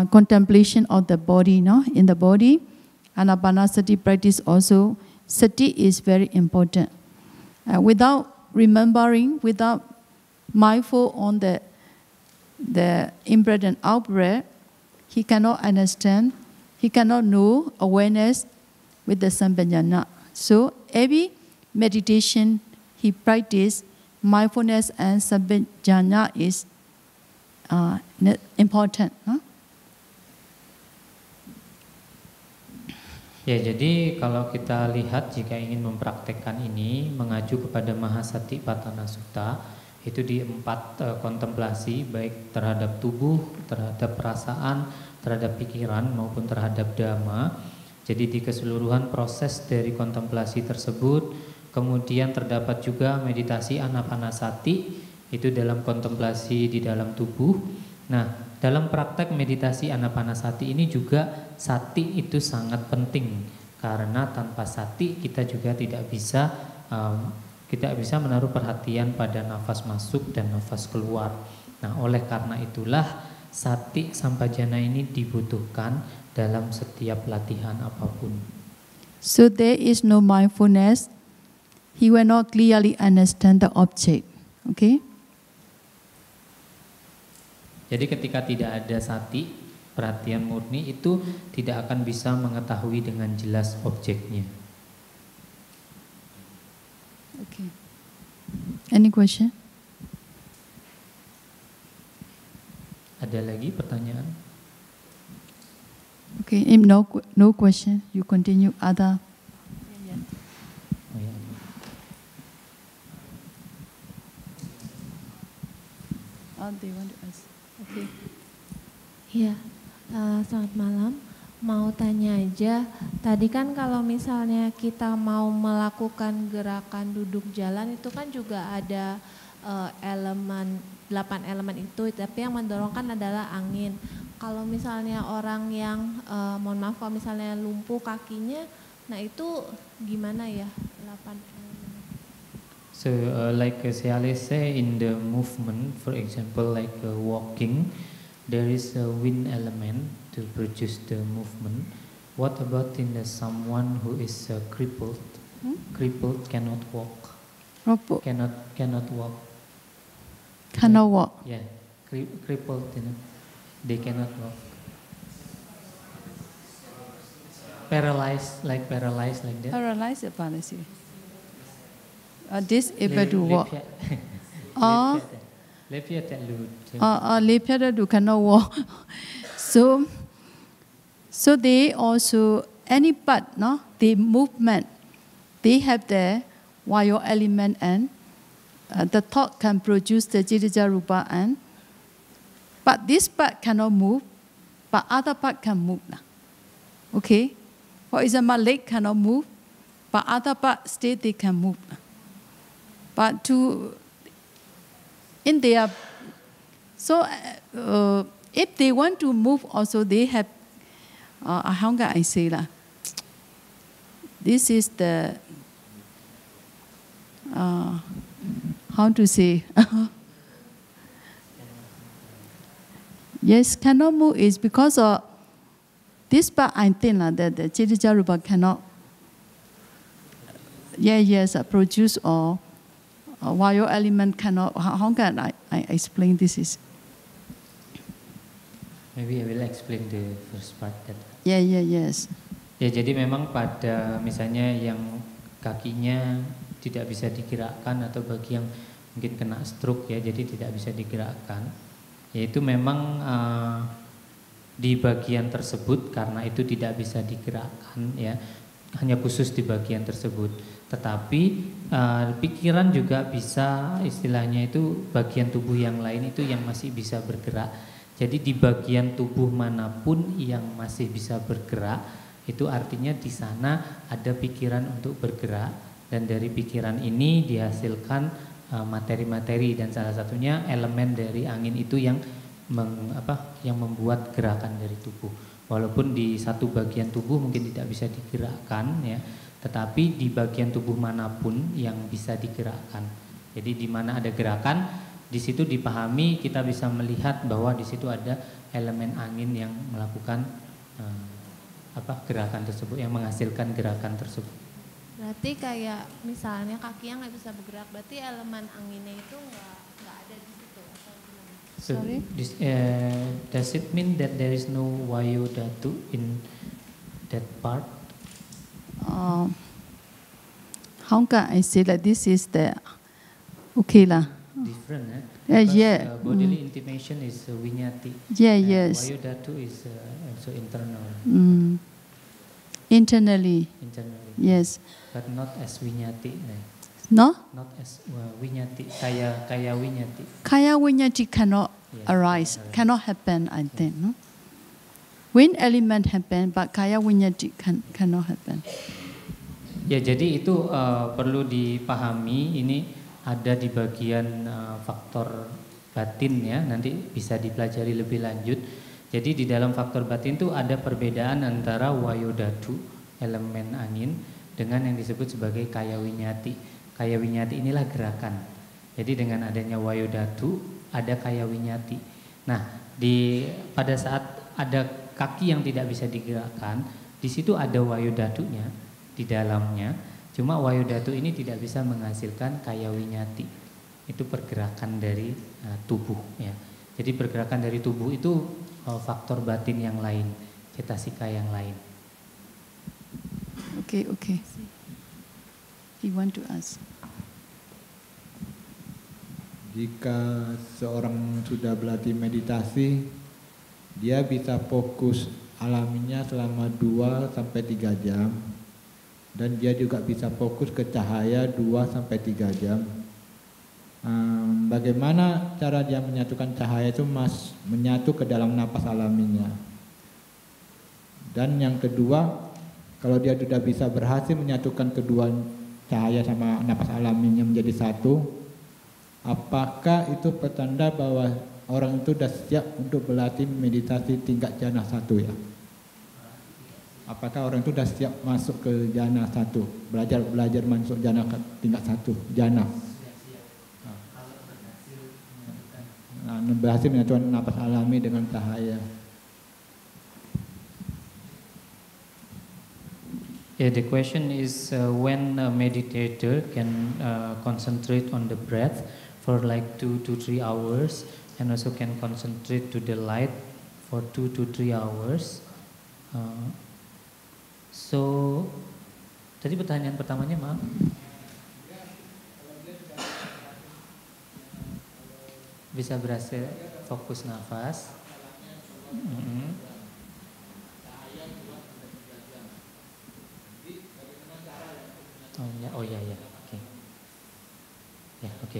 A: contemplation of the body, no? In the body, Anapanasati practice also, sati is very important. Without remembering, without mindful on the in-breath and out-breath, he cannot understand, he cannot know awareness with the sampajana. So every meditation he practice, mindfulness and sampajana is important. Huh?
B: Ya, jadi kalau kita lihat jika ingin mempraktekkan ini mengacu kepada Mahasatipatthana Sutta, itu di 4 kontemplasi baik terhadap tubuh, terhadap perasaan, terhadap pikiran maupun terhadap dhamma. Jadi di keseluruhan proses dari kontemplasi tersebut, kemudian terdapat juga meditasi anapanasati itu dalam kontemplasi di dalam tubuh. Nah, dalam praktek meditasi anapanasati ini juga sati itu sangat penting, karena tanpa sati kita juga tidak bisa menaruh perhatian pada nafas masuk dan nafas keluar. Nah, oleh karena itulah sati sampajana ini dibutuhkan dalam setiap latihan apapun.
A: So there is no mindfulness, he will not clearly understand the object. Okay?
B: Jadi ketika tidak ada sati, perhatian murni, itu tidak akan bisa mengetahui dengan jelas objeknya.
A: Okay. Any question?
B: Ada lagi pertanyaan?
A: Okay, if no question, you continue other.
B: Oh, ya.
A: They want to ask. Okay.
D: Ya, selamat malam. Mau tanya aja, tadi kan kalau misalnya kita mau melakukan gerakan duduk jalan itu kan juga ada 8 elemen itu, tapi yang mendorongkan adalah angin. Kalau misalnya orang yang, mohon maaf kalau misalnya lumpuh kakinya, nah itu gimana ya 8 elemen?
B: So like Siale say in the movement, for example like walking, there is a wind element to produce the movement. What about in the someone who is crippled? Crippled cannot walk. Cannot walk.
A: Cannot walk.
B: Yeah, crippled, they cannot walk. Paralyzed like that.
A: Paralyzed or paralysis? Disable to walk. Lepyada cannot walk. So they also, any part, no, the movement, they have the vayo element, and the thought can produce the Jitija Rupa, and but this part cannot move, but other part can move. Okay? For example, leg cannot move, but other part still they can move. But in their, so if they want to move also, they have, how can I say that? This is the, how to say? Yes, cannot move is because of this part. I think that the Jitija Rupa cannot, produce or vayo element cannot. How can I explain this? Is
B: maybe I will explain the first part.
A: Yes.
B: Ya, jadi memang pada misalnya yang kakinya tidak bisa digerakkan, atau bagi yang mungkin kena stroke ya, jadi tidak bisa digerakkan. Yaitu memang di bagian tersebut karena itu tidak bisa digerakkan ya, hanya khusus di bagian tersebut. Tetapi pikiran juga bisa, istilahnya itu bagian tubuh yang lain itu yang masih bisa bergerak. Jadi di bagian tubuh manapun yang masih bisa bergerak, itu artinya di sana ada pikiran untuk bergerak, dan dari pikiran ini dihasilkan materi-materi, dan salah satunya elemen dari angin itu yang membuat gerakan dari tubuh. Walaupun di satu bagian tubuh mungkin tidak bisa digerakkan ya, tetapi di bagian tubuh manapun yang bisa digerakkan. Jadi di mana ada gerakan, di situ dipahami, kita bisa melihat bahwa di situ ada elemen angin yang melakukan gerakan tersebut, yang menghasilkan gerakan tersebut.
D: Berarti kayak misalnya kakinya nggak bisa bergerak, berarti elemen anginnya itu nggak ada di situ atau gimana?
B: So does it mean that there is no Wayu Dhatu in that part?
A: How can I say that this is the okay lah?
B: Different, eh?
A: Yeah.
B: Bodily intimation is Vinyati.
A: Yeah, yes.
B: Wayu Dhatu is also internal.
A: Internally. Yes.
B: But not as Vinyati. Right?
A: No?
B: Not as Vinyati. Kaya Vinyati.
A: Kaya Vinyati cannot arise, cannot happen, I think. No? Wind element happen, but Kaya Vinyati cannot happen.
B: Ya, jadi itu perlu dipahami, ini ada di bagian faktor batin ya, nanti bisa dipelajari lebih lanjut. Jadi di dalam faktor batin itu ada perbedaan antara Wayu Dhatu, elemen angin, dengan yang disebut sebagai Kaya Vinyati. Kaya Vinyati inilah gerakan. Jadi dengan adanya Wayu Dhatu ada Kaya Vinyati. Nah, pada saat ada kaki yang tidak bisa digerakkan, di situ ada Wayu Dhatunya di dalamnya. Cuma Wayu Dhatu ini tidak bisa menghasilkan Kaya Vinyati. Itu pergerakan dari tubuh ya. Jadi pergerakan dari tubuh itu faktor batin yang lain, cetasika yang lain.
A: Okay. You want to ask?
E: Jika seorang sudah berlatih meditasi, dia bisa fokus alaminya selama 2-3 jam, dan dia juga bisa fokus ke cahaya 2-3 jam. Bagaimana cara dia menyatukan cahaya itu menyatu ke dalam napas alaminya? Dan yang kedua, kalau dia sudah bisa berhasil menyatukan kedua cahaya sama napas alaminya menjadi satu, apakah itu petanda bahwa orang itu sudah siap untuk berlatih meditasi tingkat jana 1 ya? Apakah orang itu sudah siap masuk ke jana 1, belajar masuk jana tingkat 1, jana? Berhasil menyatukan napas alami dengan cahaya.
B: Yeah, the question is when a meditator can concentrate on the breath for like 2 to 3 hours, and also can concentrate to the light for 2 to 3 hours. So, tadi pertanyaan pertamanya maaf. Bisa berhasil fokus nafas. Oh ya, oke. Ya, oke.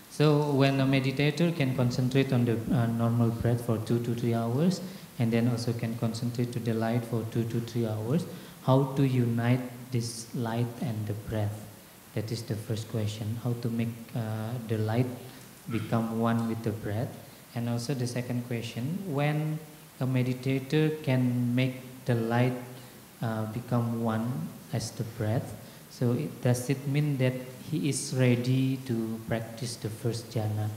B: So when a meditator can concentrate on the normal breath for 2 to 3 hours, and then also can concentrate to the light for 2 to 3 hours, how to unite this light and the breath? That is the first question. How to make the light become one with the breath? And also the second question, when a meditator can make the light become one as the breath, so does it mean that he is ready to practice the first jhana?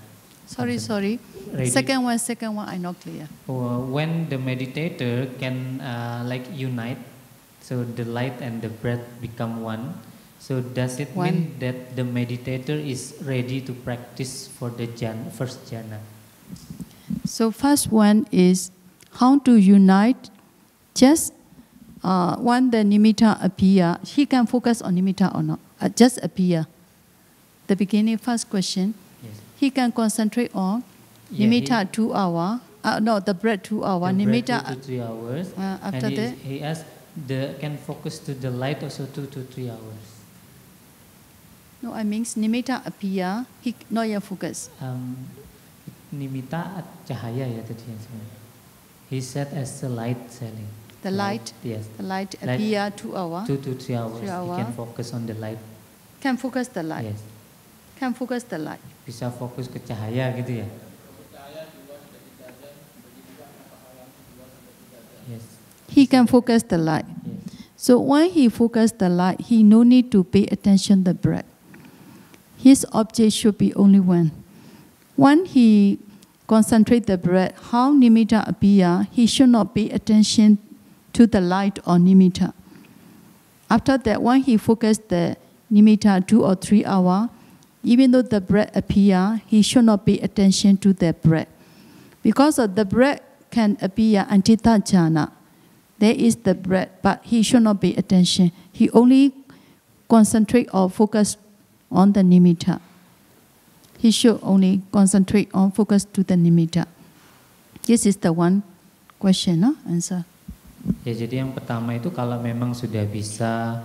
A: Sorry.
B: Ready?
A: Second one, I'm not clear.
B: When the meditator can unite, so the light and the breath become one, so does it mean that the meditator is ready to practice for the first jhana?
A: So first one is how to unite just when the nimitta appear, he can focus on nimitta or not? Just appear. The beginning, first question.
B: Yes.
A: He can concentrate on
B: Yeah,
A: nimitta 2 hours. No, the breath 2 hours.
B: The breath
A: Nimitta
B: 2 to 3 hours.
A: after
B: And
A: that.
B: he asked, can focus to the light also 2 to 3 hours.
A: No, I mean nimitta appear. He not yet focus.
B: Nimitta cahaya ya tadi yang sebenarnya. He said as the light selling.
A: The light.
B: Yes.
A: The light
B: Light.
A: appear 2 hours.
B: 2 to 3 hours.
A: 3
B: He
A: hours.
B: can focus on the light.
A: Can focus the light.
B: Yes.
A: Can focus the light.
B: Bisa fokus ke cahaya gitu ya. Yes.
A: He can focus the light.
B: Yes.
A: So when he focus the light, he no need to pay attention the breath. His object should be only one. When he concentrate the breath, how nimitta appear, he should not pay attention to the light or nimitta. After that, when he focus the nimitta 2 or 3 hours, even though the breath appear, he should not pay attention to the breath. Because of the breath can appear antita jhana. There is the breath, but he should not pay attention. He only concentrate or focus on the nimitta. He should only concentrate on focus to the nimitta. This is the one question, no? Answer.
B: Ya, jadi yang pertama itu kalau memang sudah bisa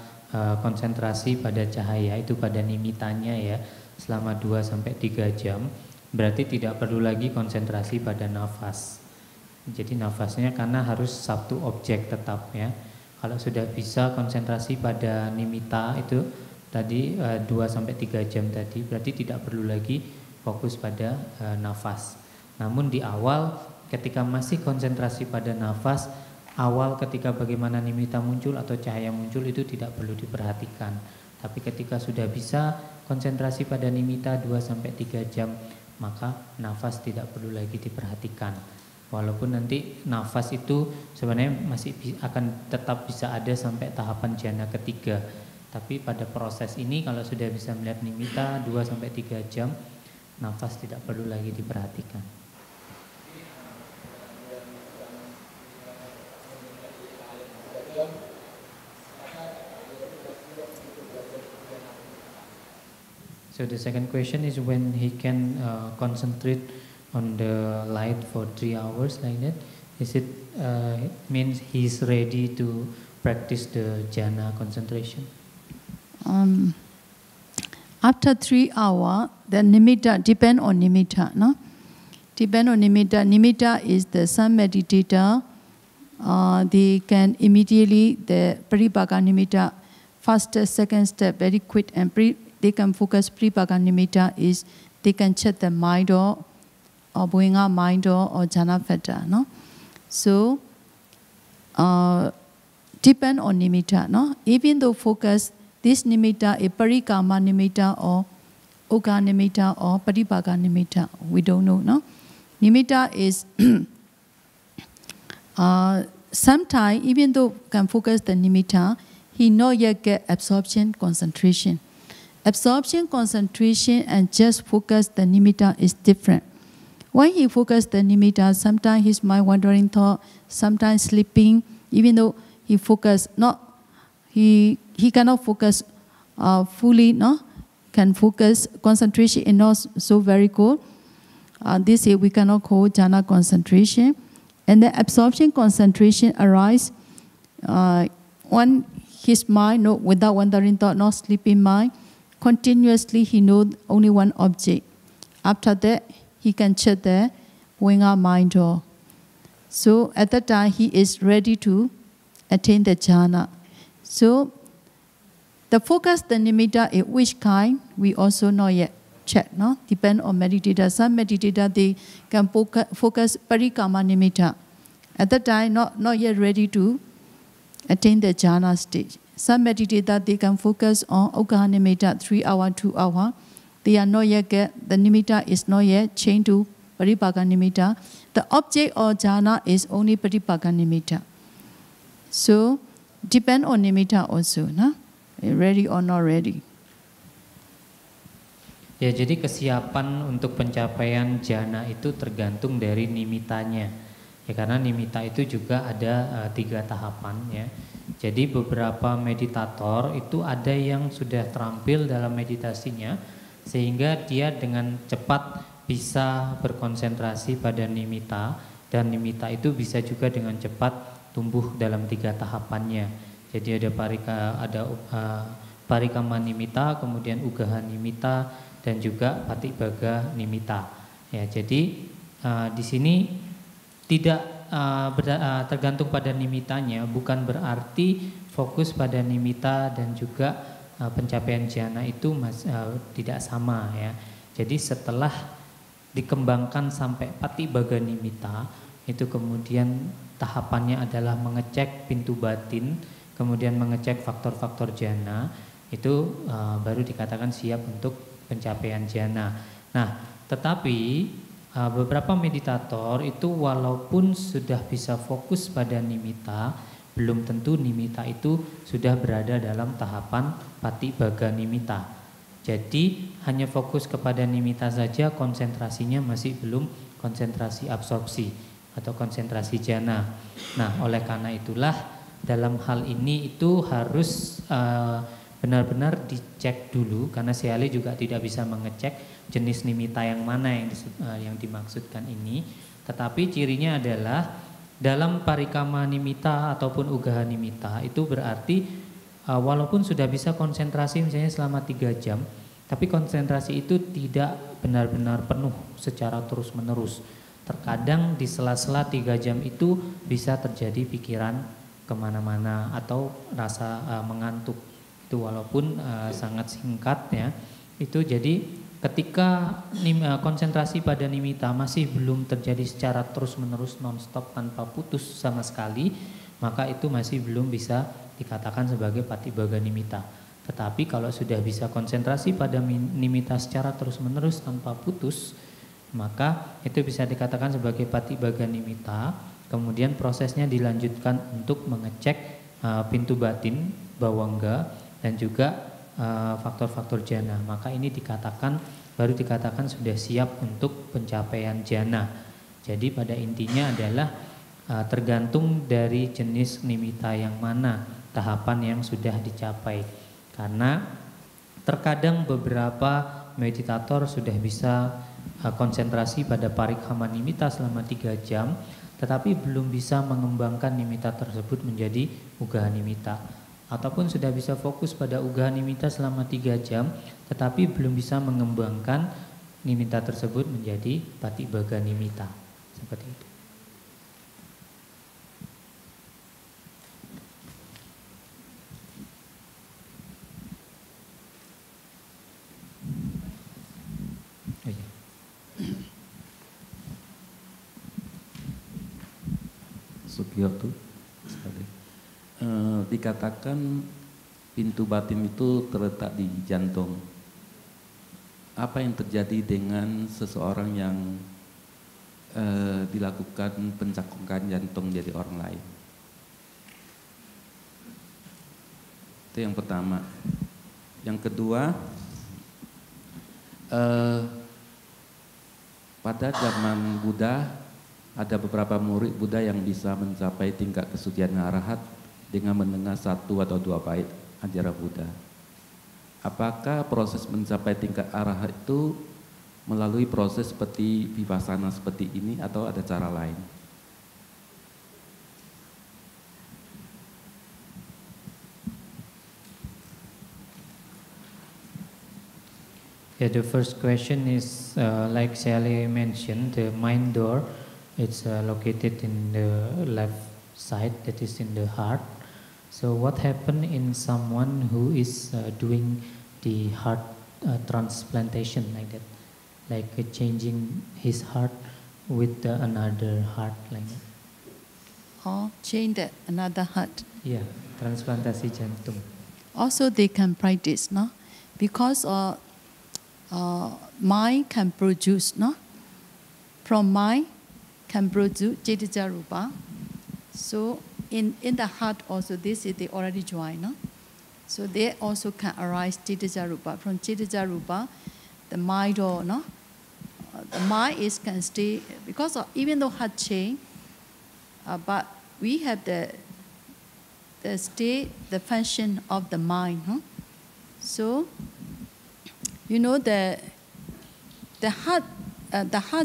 B: konsentrasi pada cahaya itu pada nimitanya ya selama 2 sampai 3 jam, berarti tidak perlu lagi konsentrasi pada nafas. Jadi nafasnya karena harus satu objek tetap ya. Kalau sudah bisa konsentrasi pada nimitta itu tadi 2 sampai 3 jam tadi, berarti tidak perlu lagi fokus pada nafas. Namun di awal ketika masih konsentrasi pada nafas, awal ketika bagaimana nimitta muncul atau cahaya muncul itu tidak perlu diperhatikan. Tapi ketika sudah bisa konsentrasi pada nimitta 2 sampai 3 jam, maka nafas tidak perlu lagi diperhatikan. Walaupun nanti nafas itu sebenarnya masih akan tetap bisa ada sampai tahapan jhana ketiga. Tapi pada proses ini kalau sudah bisa melihat nimitta 2 sampai 3 jam, nafas tidak perlu lagi diperhatikan. So the second question is when he can concentrate on the light for 3 hours like that. Is it means he's ready to practice the jhana concentration?
A: After 3 hours, the nimitta depend on nimitta, no? Depend on nimitta. Nimitta is the some meditator. They can immediately the paribhaka nimitta, first step, second step, very quick, and they can focus. Paribhaka nimitta is they can check the mind or Bhuinga mind or jhana feta, no? So depend on nimitta, no? Even though focus, this nimitta is parikama nimitta or oka nimitta or paribhaka nimitta, we don't know, no? Nimitta is sometimes even though can focus the nimitta, he not yet get absorption concentration. Absorption concentration and just focus the nimitta is different. When he focus the nimitta, sometimes his mind wandering thought, sometimes sleeping, even though he focus not, he cannot focus fully, no? Can focus, concentration is not so very good. This is we cannot call jhana concentration. And the absorption concentration arise when his mind, no, without wandering thought, not sleeping mind, continuously he knows only one object. After that, he can check the Bhuinga mind door. So at that time, he is ready to attain the jhana. So the focus, the nimitta, is which kind, we also not yet check, no? Depend on meditator. Some meditator, they can focus parikama nimitta. At that time, not yet ready to attain the jhana stage. Some meditator, they can focus on okaha nimitta, 3 hours, 2 hours. They are not yet the nimitta is not yet changed to paribhaka nimitta. The object of jhana is only paribhaka nimitta. So, depend on nimitta also, no? Ready or not ready.
B: Ya, jadi kesiapan untuk pencapaian jhana itu tergantung dari nimittanya. Ya karena nimitta itu juga ada 3 tahapan ya. Jadi beberapa meditator itu ada yang sudah terampil dalam meditasinya sehingga dia dengan cepat bisa berkonsentrasi pada nimitta, dan nimitta itu bisa juga dengan cepat tumbuh dalam 3 tahapannya. Jadi ada parikama nimitta, kemudian ugaha nimitta, dan juga patibhaga nimitta. Ya, jadi di sini tidak tergantung pada nimittanya, bukan berarti fokus pada nimitta dan juga pencapaian jhana itu tidak sama ya. Jadi setelah dikembangkan sampai patibhaga nimitta, itu kemudian tahapannya adalah mengecek pintu batin, kemudian mengecek faktor-faktor jhana, itu baru dikatakan siap untuk pencapaian jhana. Nah, tetapi beberapa meditator itu walaupun sudah bisa fokus pada nimitta, belum tentu nimitta itu sudah berada dalam tahapan patibhaga nimitta. Jadi hanya fokus kepada nimitta saja, konsentrasinya masih belum konsentrasi absorpsi atau konsentrasi jhana. Nah, oleh karena itulah dalam hal ini itu harus benar-benar dicek dulu, karena Seali juga tidak bisa mengecek jenis nimitta yang mana yang dimaksudkan ini. Tetapi cirinya adalah dalam parikama nimitta ataupun ugaha nimitta itu berarti walaupun sudah bisa konsentrasi misalnya selama 3 jam, tapi konsentrasi itu tidak benar-benar penuh secara terus-menerus. Terkadang di sela-sela 3 jam itu bisa terjadi pikiran kemana-mana atau rasa mengantuk. Itu walaupun sangat singkat ya. Itu jadi ketika konsentrasi pada nimitta masih belum terjadi secara terus-menerus non-stop tanpa putus sama sekali, maka itu masih belum bisa dikatakan sebagai patibhaga nimitta. Tetapi kalau sudah bisa konsentrasi pada nimitta secara terus-menerus tanpa putus, maka itu bisa dikatakan sebagai patibhaga nimitta. Kemudian prosesnya dilanjutkan untuk mengecek pintu batin, bawangga, dan juga faktor-faktor jhana. Maka ini baru dikatakan sudah siap untuk pencapaian jhana. Jadi pada intinya adalah tergantung dari jenis nimitta yang mana, tahapan yang sudah dicapai. Karena terkadang beberapa meditator sudah bisa konsentrasi pada parikama nimitta selama 3 jam, tetapi belum bisa mengembangkan nimitta tersebut menjadi ugaha nimitta. Ataupun sudah bisa fokus pada ugaha nimitta selama 3 jam, tetapi belum bisa mengembangkan nimitta tersebut menjadi patibhaga nimitta. Seperti itu.
C: Sugiyoto, dikatakan pintu batin itu terletak di jantung. Apa yang terjadi dengan seseorang yang dilakukan pencakukan jantung dari orang lain? Itu yang pertama. Yang kedua, pada zaman Buddha ada beberapa murid Buddha yang bisa mencapai tingkat kesucian arahat dengan mendengar 1 atau 2 bait ajaran Buddha. Apakah proses mencapai tingkat arahat itu melalui proses seperti vipassana seperti ini atau ada cara lain?
B: Yeah, the first question is like Sally mentioned, the mind door. It's located in the left side, that is in the heart. So what happened in someone who is doing the heart transplantation like that, like changing his heart with another heart like that?
A: Or change another heart.
B: Yeah, transplantasi jantung.
A: Also they can practice, no? Because mind can produce, no? From mind can produce Cetija Rupa. So in the heart also this is they already join, no? So they also can arise Cetija Rupa. From Cetija Rupa, the mind or no? The mind can stay, because even though heart change, but we have the state, the function of the mind. Huh? So, you know the heart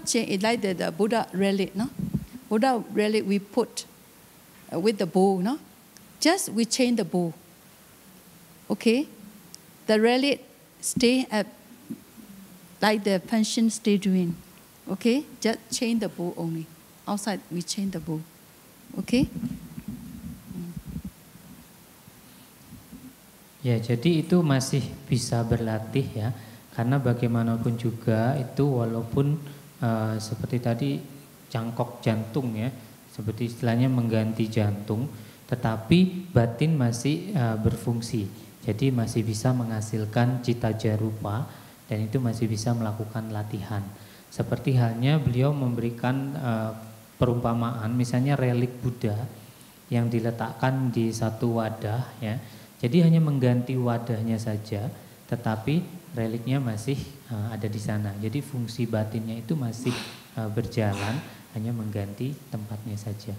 A: chain is like the Buddha relic. No? Buddha relic we put with the bow. No? Just we chain the bow. Okay? The relic stay at like the function stay doing. Okay? Just chain the bow only. Outside we chain the bow. Okay?
B: Ya, jadi itu masih bisa berlatih ya, karena bagaimanapun juga itu walaupun seperti tadi cangkok jantung ya, seperti istilahnya mengganti jantung, tetapi batin masih berfungsi, jadi masih bisa menghasilkan cita jarupa dan itu masih bisa melakukan latihan. Seperti halnya beliau memberikan perumpamaan, misalnya relik Buddha yang diletakkan di satu wadah ya. Jadi hanya mengganti wadahnya saja, tetapi reliknya masih ada di sana. Jadi fungsi batinnya itu masih berjalan, hanya mengganti tempatnya saja.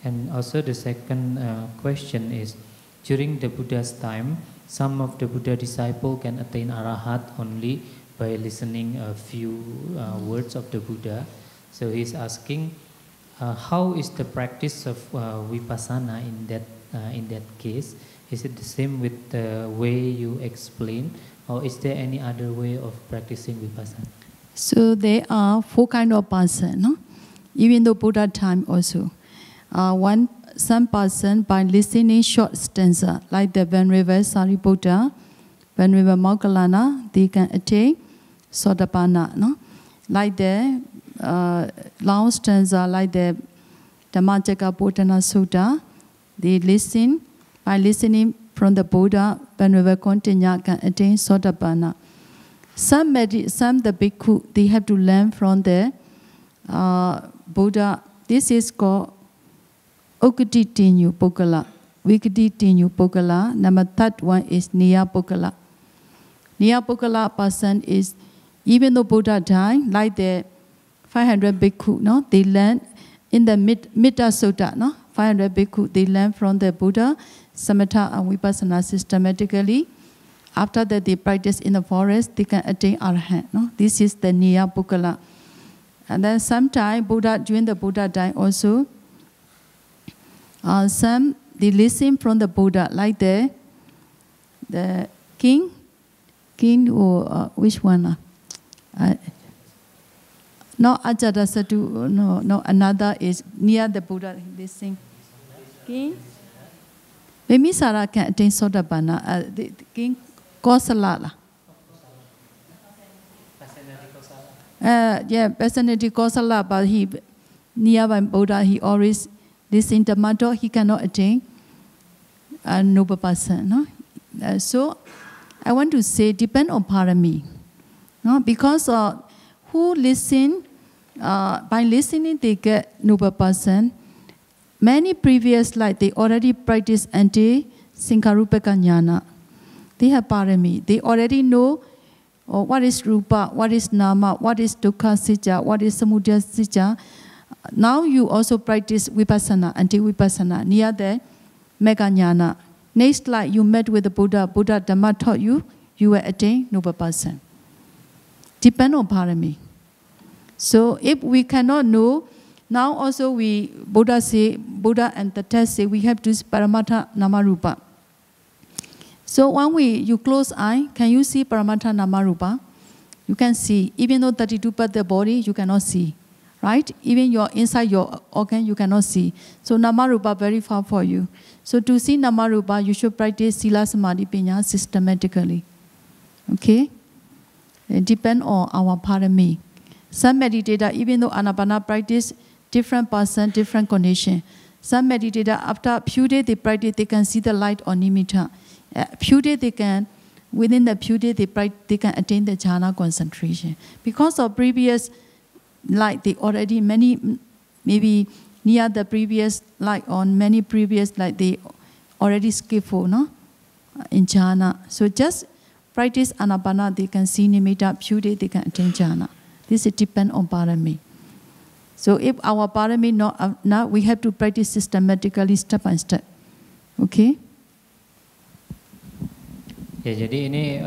B: And also the second question is, during the Buddha's time, some of the Buddha disciple can attain arahat only by listening a few words of the Buddha. So he's asking, how is the practice of vipassana in that case? Is it the same with the way you explain, or is there any other way of practicing vipassana?
A: So there are 4 kinds of person, no? Even though Buddha time also. Some person by listening short stanza, like the Venerable Sariputta, Venerable Moggallana, they can attain Sotapanna, no? Like the long stanza, like the Dhammacakkappavattana Sutta, they listen. By listening from the Buddha, Venerable Kontanya can attain Sotapanna. Some the bhikkhu, they have to learn from the Buddha. This is called Ukati Tinyu Pukkala, Vikati Tinyu Pukkala. Number 3rd one is Niya Pukkala. Niya Pukkala person is, even though Buddha died, like the 500 bhikkhu, no, they learn in the Mitta Sutta, no, 500 bhikkhu, they learn from the Buddha, samatha and vipassana systematically. After that, they practice in the forest, they can attain arahant. No, this is the Niya Pukkala. And then sometime Buddha, during the Buddha time also, some they listen from the Buddha, like the king or which one? No, Ajatasattu, no, another is near the Buddha, they sing. King? Bimbisara can attain Sotapanna, the king Kosala. Yeah, personality Kosala, but he, nearby Buddha, he always listen to Madho, he cannot attain a noble person. No? So, I want to say, depend on parami. No? Because who listen, by listening they get noble person. Many previous life, they already practice anti-Sankarupaka jnana. They have parami. They already know what is rupa, what is nama, what is dukkha sicca, what is samudaya sicca. Now you also practice vipassana, anti-vipassana, near the mega jnana. Next life you met with the Buddha, Buddha Dhamma taught you, you will attain noble person. Depend on parami. So if we cannot know, now also Buddha and the text say we have to use Paramattha Namarupa. So when you close eye, can you see Paramattha Namarupa? You can see. Even though 32 parts of the body, you cannot see. Right? Even inside your organ, you cannot see. So Namarupa very far for you. So to see Namarupa, you should practice Sila Samadhi Panya systematically. Okay? It depends on our parami. Some meditator, even though Anapana practice, different person, different condition. Some meditator, after a few days they practice, they can see the light on nimitta. Few days they can, within the few days they can attain the jhana concentration. Because of previous light, they already maybe near the previous light, on many previous light, they already skillful, no? In jhana. So just practice anapana, they can see nimitta, few days they can attain jhana. This depends on parami. So if our parami not enough, we have to practice systematically step by step. Okay?
B: Ya, jadi ini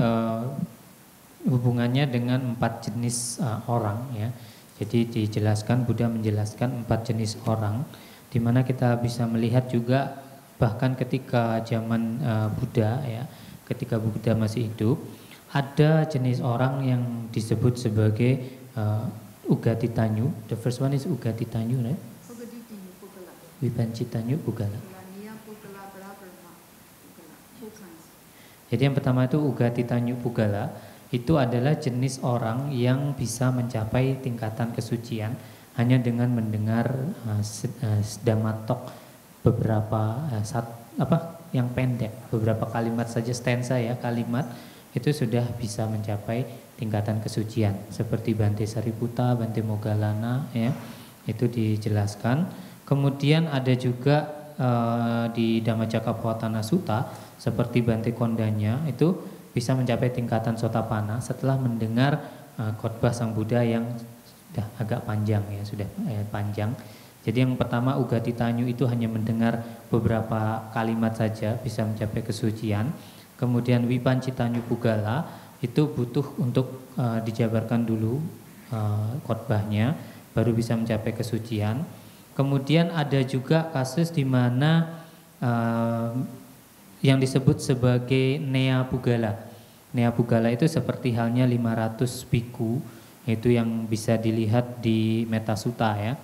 B: hubungannya dengan 4 jenis orang ya. Jadi dijelaskan, Buddha menjelaskan 4 jenis orang, di mana kita bisa melihat juga bahkan ketika zaman Buddha ya, ketika Buddha masih hidup, ada jenis orang yang disebut sebagai Ugatitanyu. The first one is Ugatitanyu, right? Vipancitanyu Pugala. Jadi yang pertama itu Ugatitanyu Pugala, itu adalah jenis orang yang bisa mencapai tingkatan kesucian hanya dengan mendengar Dhammatok beberapa yang pendek, beberapa kalimat saja, stanza ya, kalimat itu sudah bisa mencapai tingkatan kesucian. Seperti Bante Sariputta, Bante Moggallana ya, itu dijelaskan. Kemudian ada juga di Dhammacakkappavattana Sutta seperti Bante Kondanya itu bisa mencapai tingkatan Sotapanna setelah mendengar khotbah Sang Buddha yang sudah agak panjang ya, sudah panjang. Jadi yang pertama Ugatitanyu itu hanya mendengar beberapa kalimat saja bisa mencapai kesucian. Kemudian Vipancitanyu Pugala itu butuh untuk dijabarkan dulu khotbahnya baru bisa mencapai kesucian. Kemudian ada juga kasus di mana yang disebut sebagai Nea Pugala. Nea Pugala itu seperti halnya 500 biku, itu yang bisa dilihat di Metasutta ya,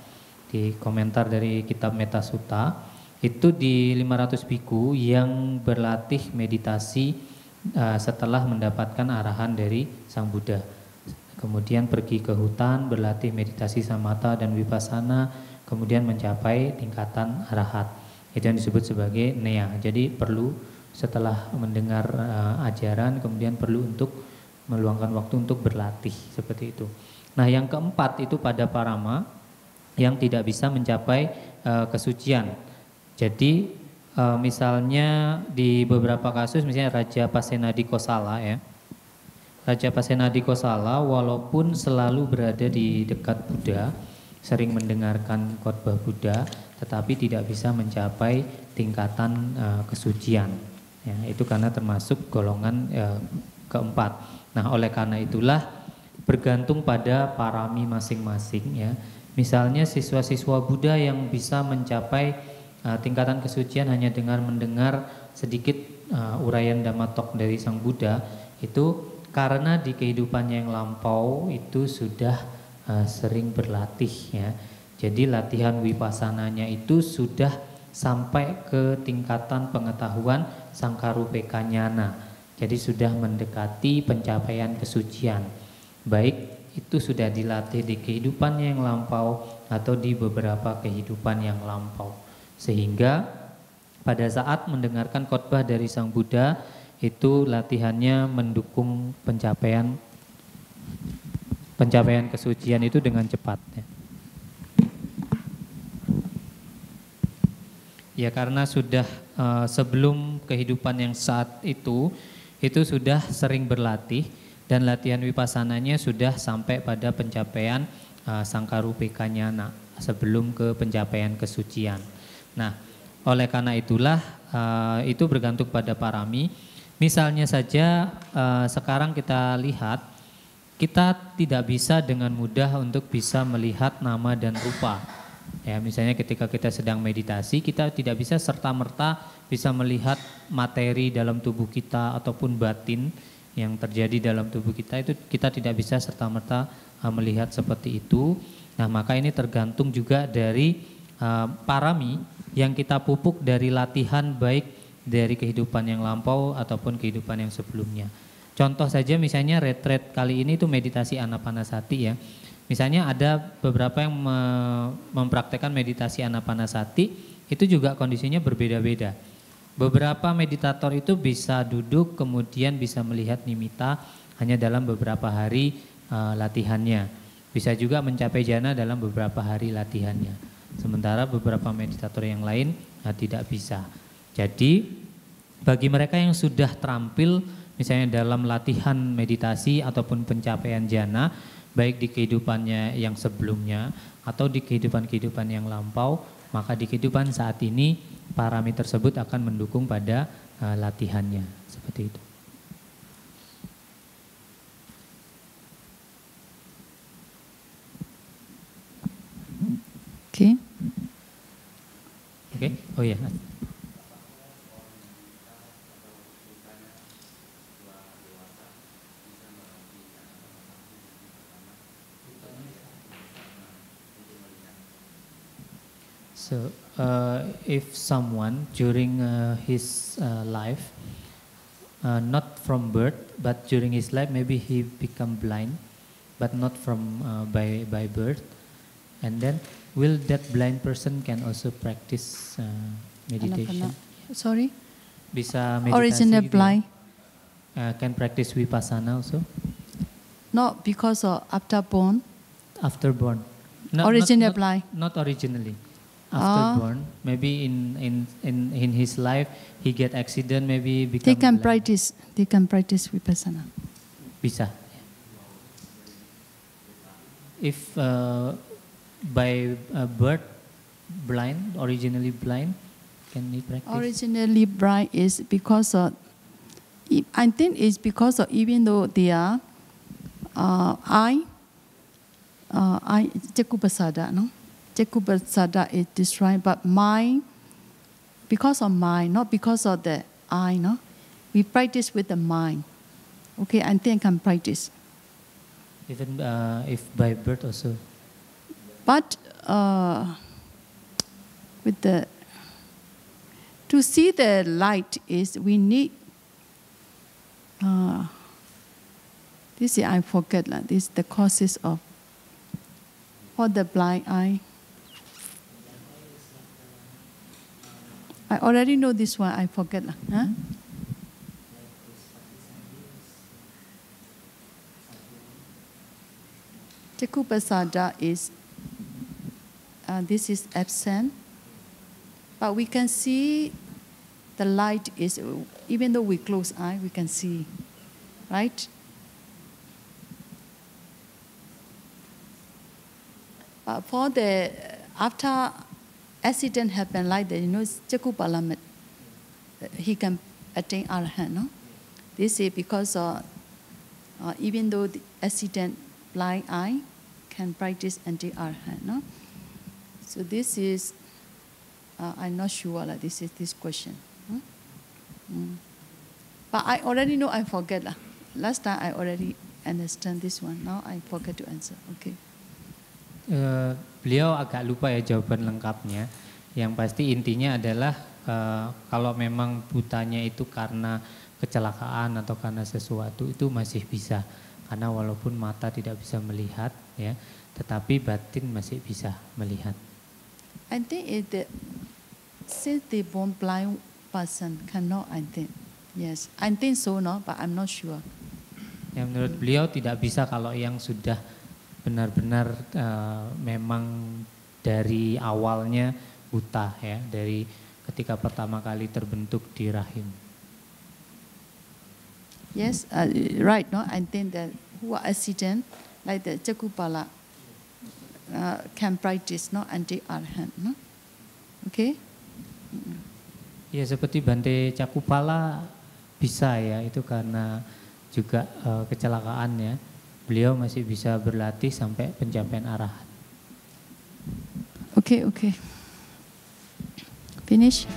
B: di komentar dari kitab Metasutta. Itu di 500 biku yang berlatih meditasi setelah mendapatkan arahan dari Sang Buddha. Kemudian pergi ke hutan, berlatih meditasi samatha dan vipassana, kemudian mencapai tingkatan arahat. Itu yang disebut sebagai nea. Jadi perlu setelah mendengar ajaran, kemudian perlu untuk meluangkan waktu untuk berlatih seperti itu. Nah, yang keempat itu pada parama yang tidak bisa mencapai kesucian. Jadi misalnya di beberapa kasus, misalnya Raja Pasenadi Kosala ya. Raja Pasenadi Kosala walaupun selalu berada di dekat Buddha, sering mendengarkan khotbah Buddha, tetapi tidak bisa mencapai tingkatan kesucian. Ya, itu karena termasuk golongan keempat. Nah, oleh karena itulah bergantung pada parami masing-masing ya. Misalnya siswa-siswa Buddha yang bisa mencapai tingkatan kesucian hanya dengan mendengar sedikit uraian Dhammatok dari Sang Buddha, itu karena di kehidupannya yang lampau itu sudah sering berlatih ya. Jadi latihan wipassananya itu sudah sampai ke tingkatan pengetahuan Sangkarupeka Ñana. Jadi sudah mendekati pencapaian kesucian. Baik itu sudah dilatih di kehidupannya yang lampau atau di beberapa kehidupan yang lampau. Sehingga pada saat mendengarkan khotbah dari Sang Buddha itu latihannya mendukung pencapaian kesucian itu dengan cepat ya. Ya karena sudah sebelum kehidupan yang saat itu sudah sering berlatih dan latihan wipassananya sudah sampai pada pencapaian Sangkarupeka Ñana sebelum ke pencapaian kesucian. Nah, oleh karena itulah itu bergantung pada parami. Misalnya saja sekarang kita lihat, kita tidak bisa dengan mudah untuk bisa melihat nama dan rupa. Ya, misalnya ketika kita sedang meditasi, kita tidak bisa serta-merta bisa melihat materi dalam tubuh kita ataupun batin yang terjadi dalam tubuh kita, itu kita tidak bisa serta-merta melihat seperti itu. Nah, maka ini tergantung juga dari parami yang kita pupuk dari latihan baik dari kehidupan yang lampau ataupun kehidupan yang sebelumnya. Contoh saja misalnya retreat kali ini itu meditasi Anapanasati ya. Misalnya ada beberapa yang mempraktekkan meditasi Anapanasati, itu juga kondisinya berbeda-beda. Beberapa meditator itu bisa duduk kemudian bisa melihat nimitta hanya dalam beberapa hari latihannya. Bisa juga mencapai jhana dalam beberapa hari latihannya. Sementara beberapa meditator yang lain tidak bisa. Jadi bagi mereka yang sudah terampil misalnya dalam latihan meditasi ataupun pencapaian jhana, baik di kehidupannya yang sebelumnya atau di kehidupan-kehidupan yang lampau, maka di kehidupan saat ini parameter tersebut akan mendukung pada latihannya, seperti itu.
A: Okay.
B: Oke, oh ya. So, if someone during his life, not from birth, but during his life, maybe he become blind, but not from by birth, and then will that blind person can also practice meditation?
A: Sorry?
B: Bisa meditasi
A: Original
B: gitu
A: blind?
B: Can practice vipassana also?
A: Not because of after born?
B: After born.
A: Original blind?
B: Not originally. After born, maybe in his life he get accident, maybe become
A: They can
B: blind.
A: practice. They can practice vipassana.
B: Bisa. If by birth blind, originally blind, can he practice?
A: Originally blind is because of, I think it's because of, even though they are eye, Cekupasada, no? Cekupasada is destroyed, but mind, because of mind, not because of the eye, no? We practice with the mind. Okay, I think I can practice.
B: Even if by birth also.
A: But with the, to see the light is, we need, this is, I forget, this is the causes of, for the blind eye. I already know this one, I forget. Huh? Cekupasada is, this is absent, but we can see the light is, even though we close eye, we can see, right? But for the, after accident happened like that, Cekupalamat, he can attain Arahant, no? This is because even though the accident, blind eye can practice until Arahant, no? So this is, I'm not sure this is this question. But I already know, I forget. Last time I already understand this one. Now I forget to answer. Okay.
B: Beliau agak lupa ya jawaban lengkapnya. Yang pasti intinya adalah kalau memang butanya itu karena kecelakaan atau karena sesuatu itu masih bisa. Karena walaupun mata tidak bisa melihat, ya, tetapi batin masih bisa melihat.
A: I think since the born blind person cannot, I think. Yes, I think so, no, but I'm not sure.
B: Ya, menurut beliau tidak bisa kalau yang sudah benar-benar memang dari awalnya buta, ya, dari ketika pertama kali terbentuk di rahim.
A: Yes, right, no, I think that who are accident like the Cekupala can practice, no, until Arahant, no? Okay.
B: Ya, seperti Bante Cakupala bisa, ya, itu karena juga kecelakaan, ya. Beliau masih bisa berlatih sampai pencapaian arahat.
A: Okay. Finish.